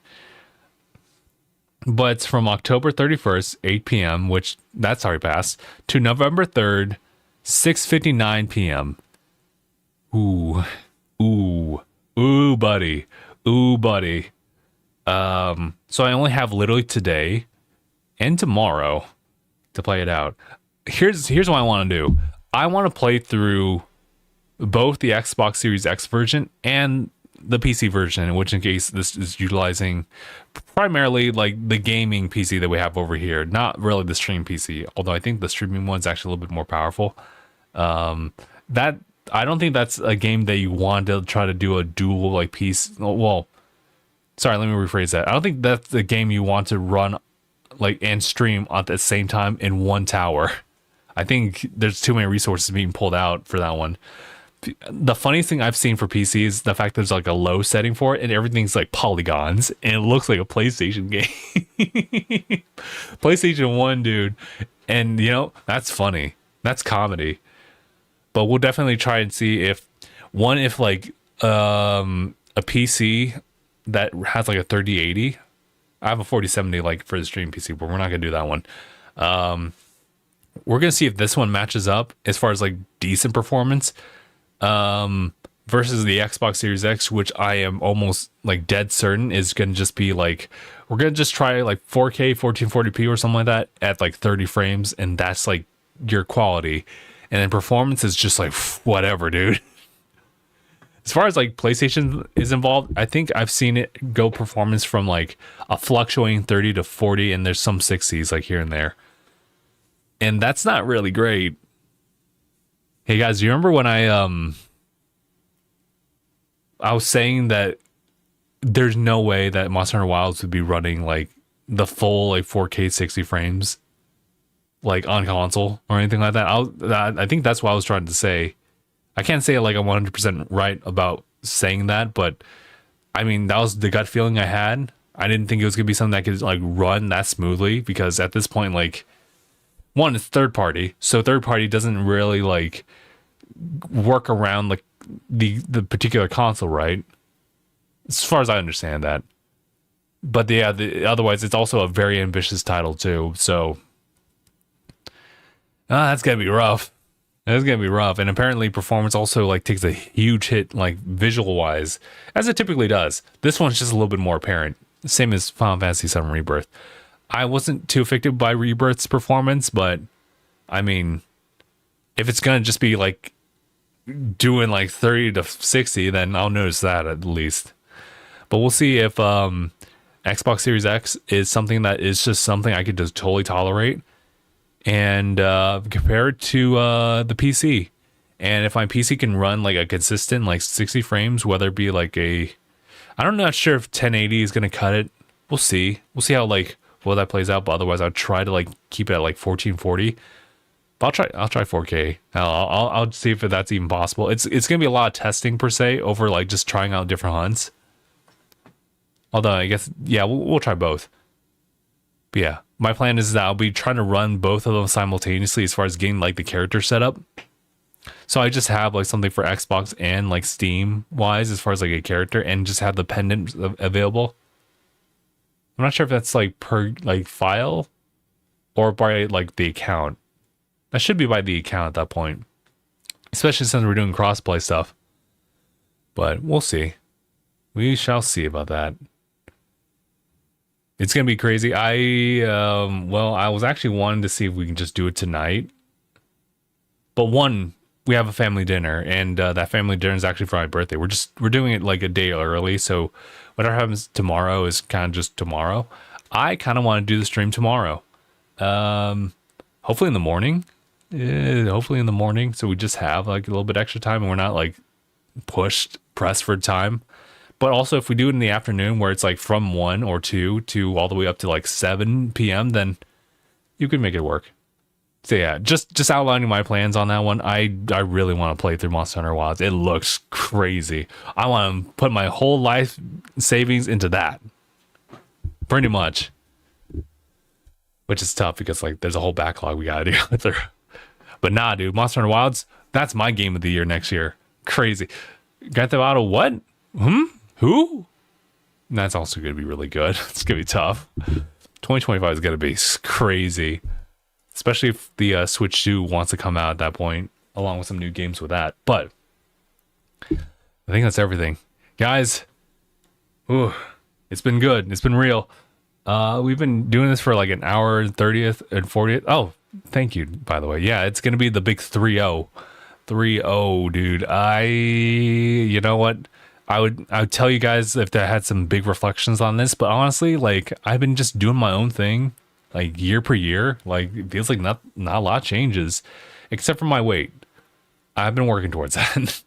But it's from October 31st, 8 p.m., which that's already passed, to November 3rd, 6:59 p.m. Ooh, buddy. So I only have literally today and tomorrow to play it out. Here's what I want to do. I want to play through both the Xbox Series X version and the PC version, in which in case this is utilizing primarily like the gaming PC that we have over here, not really the stream PC, although I think the streaming one's actually a little bit more powerful. That I don't think that's a game that you want to try to do a dual like piece. Well, sorry, let me rephrase that. I don't think that's the game you want to run like and stream at the same time in one tower. I think there's too many resources being pulled out for that one. The funniest thing I've seen for PC is the fact there's like a low setting for it and everything's like polygons and it looks like a PlayStation game. PlayStation 1, dude. And you know, that's funny. That's comedy. But we'll definitely try and see if like a PC that has like a 3080. I have a 4070 like for the stream PC, but we're not gonna do that one. We're gonna see if this one matches up as far as like decent performance versus the Xbox Series X, which I am almost like dead certain is gonna just be like, we're gonna just try like 4K 1440p or something like that at like 30 frames, and that's like your quality, and then performance is just like whatever, dude. As far as like PlayStation is involved, I think I've seen it go performance from like a fluctuating 30 to 40, and there's some 60s like here and there. And that's not really great. Hey guys, do you remember when I was saying that there's no way that Monster Hunter Wilds would be running like the full like 4K 60 frames like on console or anything like that? I think that's what I was trying to say. I can't say like I'm 100% right about saying that, but I mean, that was the gut feeling I had. I didn't think it was gonna be something that could like run that smoothly, because at this point, like, one, it's third party, so third party doesn't really like work around like the particular console, right? As far as I understand that. But yeah, otherwise it's also a very ambitious title too, so that's gonna be rough. It's gonna be rough. And apparently performance also like takes a huge hit like visual wise, as it typically does. This one's just a little bit more apparent, same as Final Fantasy VII Rebirth. I wasn't too affected by Rebirth's performance, but I mean, if it's gonna just be like doing like 30 to 60, then I'll notice that at least. But we'll see if Xbox Series X is something that is just something I could just totally tolerate, and compare it to the PC. And if my PC can run like a consistent like 60 frames, whether it be like I'm not sure if 1080 is gonna cut it. We'll see. We'll see how like well that plays out. But otherwise, I'll try to like keep it at like 1440. But I'll try 4K. I'll see if that's even possible. It's gonna be a lot of testing per se over like just trying out different hunts. Although I guess yeah, we'll try both. But yeah, my plan is that I'll be trying to run both of them simultaneously as far as getting like the character set up. So I just have like something for Xbox and like Steam wise as far as like a character, and just have the pendant available. I'm not sure if that's like per like file or by like the account. That should be by the account at that point, especially since we're doing crossplay stuff. But we'll see. We shall see about that. It's gonna be crazy. I was actually wanting to see if we can just do it tonight. But one, we have a family dinner, and that family dinner is actually for my birthday. We're doing it like a day early, so whatever happens tomorrow is kind of just tomorrow. I kind of want to do the stream tomorrow. Hopefully in the morning. Hopefully in the morning, so we just have like a little bit extra time and we're not like pressed for time. But also if we do it in the afternoon where it's like from 1 or 2 to all the way up to like 7 p.m, then you can make it work. So yeah, just outlining my plans on that one. I really want to play through Monster Hunter Wilds. It looks crazy. I want to put my whole life savings into that. Pretty much. Which is tough because like there's a whole backlog we gotta do through. But nah, dude, Monster Hunter Wilds, that's my game of the year next year. Crazy. Grand Theft Auto what? Who? That's also going to be really good. It's going to be tough. 2025 is going to be crazy. Especially if the Switch 2 wants to come out at that point, along with some new games with that. But I think that's everything. Guys, it's been good. It's been real. We've been doing this for like an hour and 30th and 40th. Oh, thank you, by the way. Yeah, it's going to be the big 3-0. 3-0, dude. You know what? I would tell you guys if I had some big reflections on this, but honestly, like I've been just doing my own thing, like year per year. Like it feels like not a lot changes, except for my weight. I've been working towards that.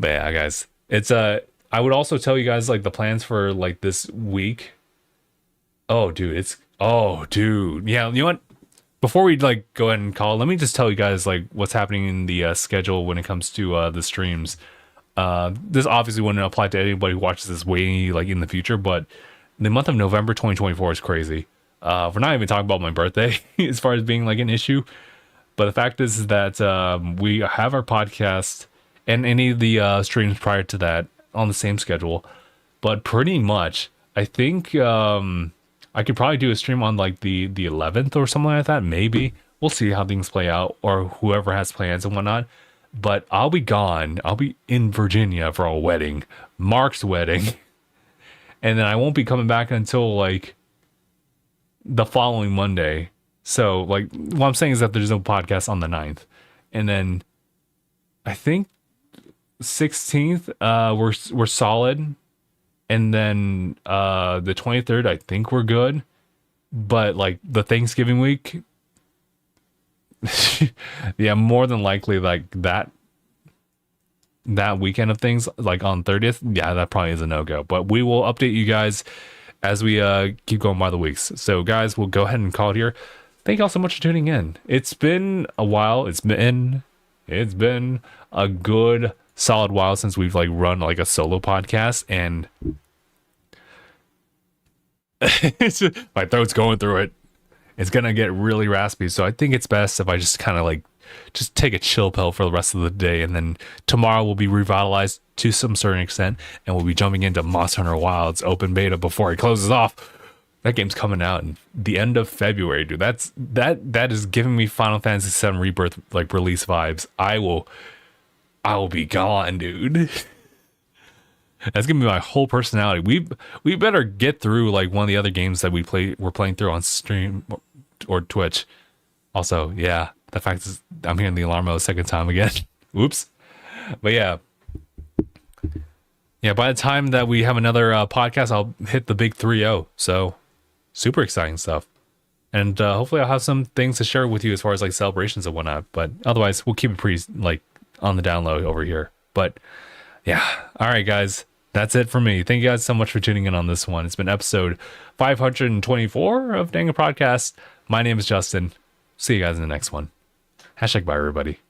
But yeah, guys, it's I would also tell you guys like the plans for like this week. Oh, dude, yeah. You know what? Before we like go ahead and call, let me just tell you guys like what's happening in the schedule when it comes to the streams. This obviously wouldn't apply to anybody who watches this way like in the future, but the month of November 2024 is crazy. We're not even talking about my birthday as far as being like an issue, but the fact is that we have our podcast and any of the streams prior to that on the same schedule. But pretty much, I think I could probably do a stream on like the 11th or something like that. Maybe we'll see how things play out, or whoever has plans and whatnot. But I'll be gone. I'll be in Virginia for a wedding, Mark's wedding, and then I won't be coming back until like the following Monday. So like what I'm saying is that there's no podcast on the 9th, and then I think 16th we're solid, and then the 23rd I think we're good, but like the Thanksgiving week, yeah, more than likely like that weekend of things like on 30th, yeah, that probably is a no-go. But we will update you guys as we keep going by the weeks. So guys, we'll go ahead and call it here. Thank you all so much for tuning in. It's been a while. It's been a good solid while since we've like run like a solo podcast, and my throat's going through it. It's gonna get really raspy, so I think it's best if I just kind of like just take a chill pill for the rest of the day, and then tomorrow we'll be revitalized to some certain extent, and we'll be jumping into Monster Hunter Wilds open beta before it closes off. That game's coming out in the end of February, dude. That is giving me Final Fantasy VII Rebirth like release vibes. I will be gone, dude. That's gonna be my whole personality. We better get through like one of the other games that we're playing through on stream or Twitch. Also, yeah, the fact is I'm hearing the alarm a second time again. Oops. But yeah, by the time that we have another podcast, I'll hit the big 3-0. So super exciting stuff. And hopefully I'll have some things to share with you as far as like celebrations and whatnot. But otherwise, we'll keep it pretty like on the down low over here. But yeah. All right, guys. That's it for me. Thank you guys so much for tuning in on this one. It's been episode 524 of DangIT Prodcast. My name is Justin. See you guys in the next one. #bye, everybody.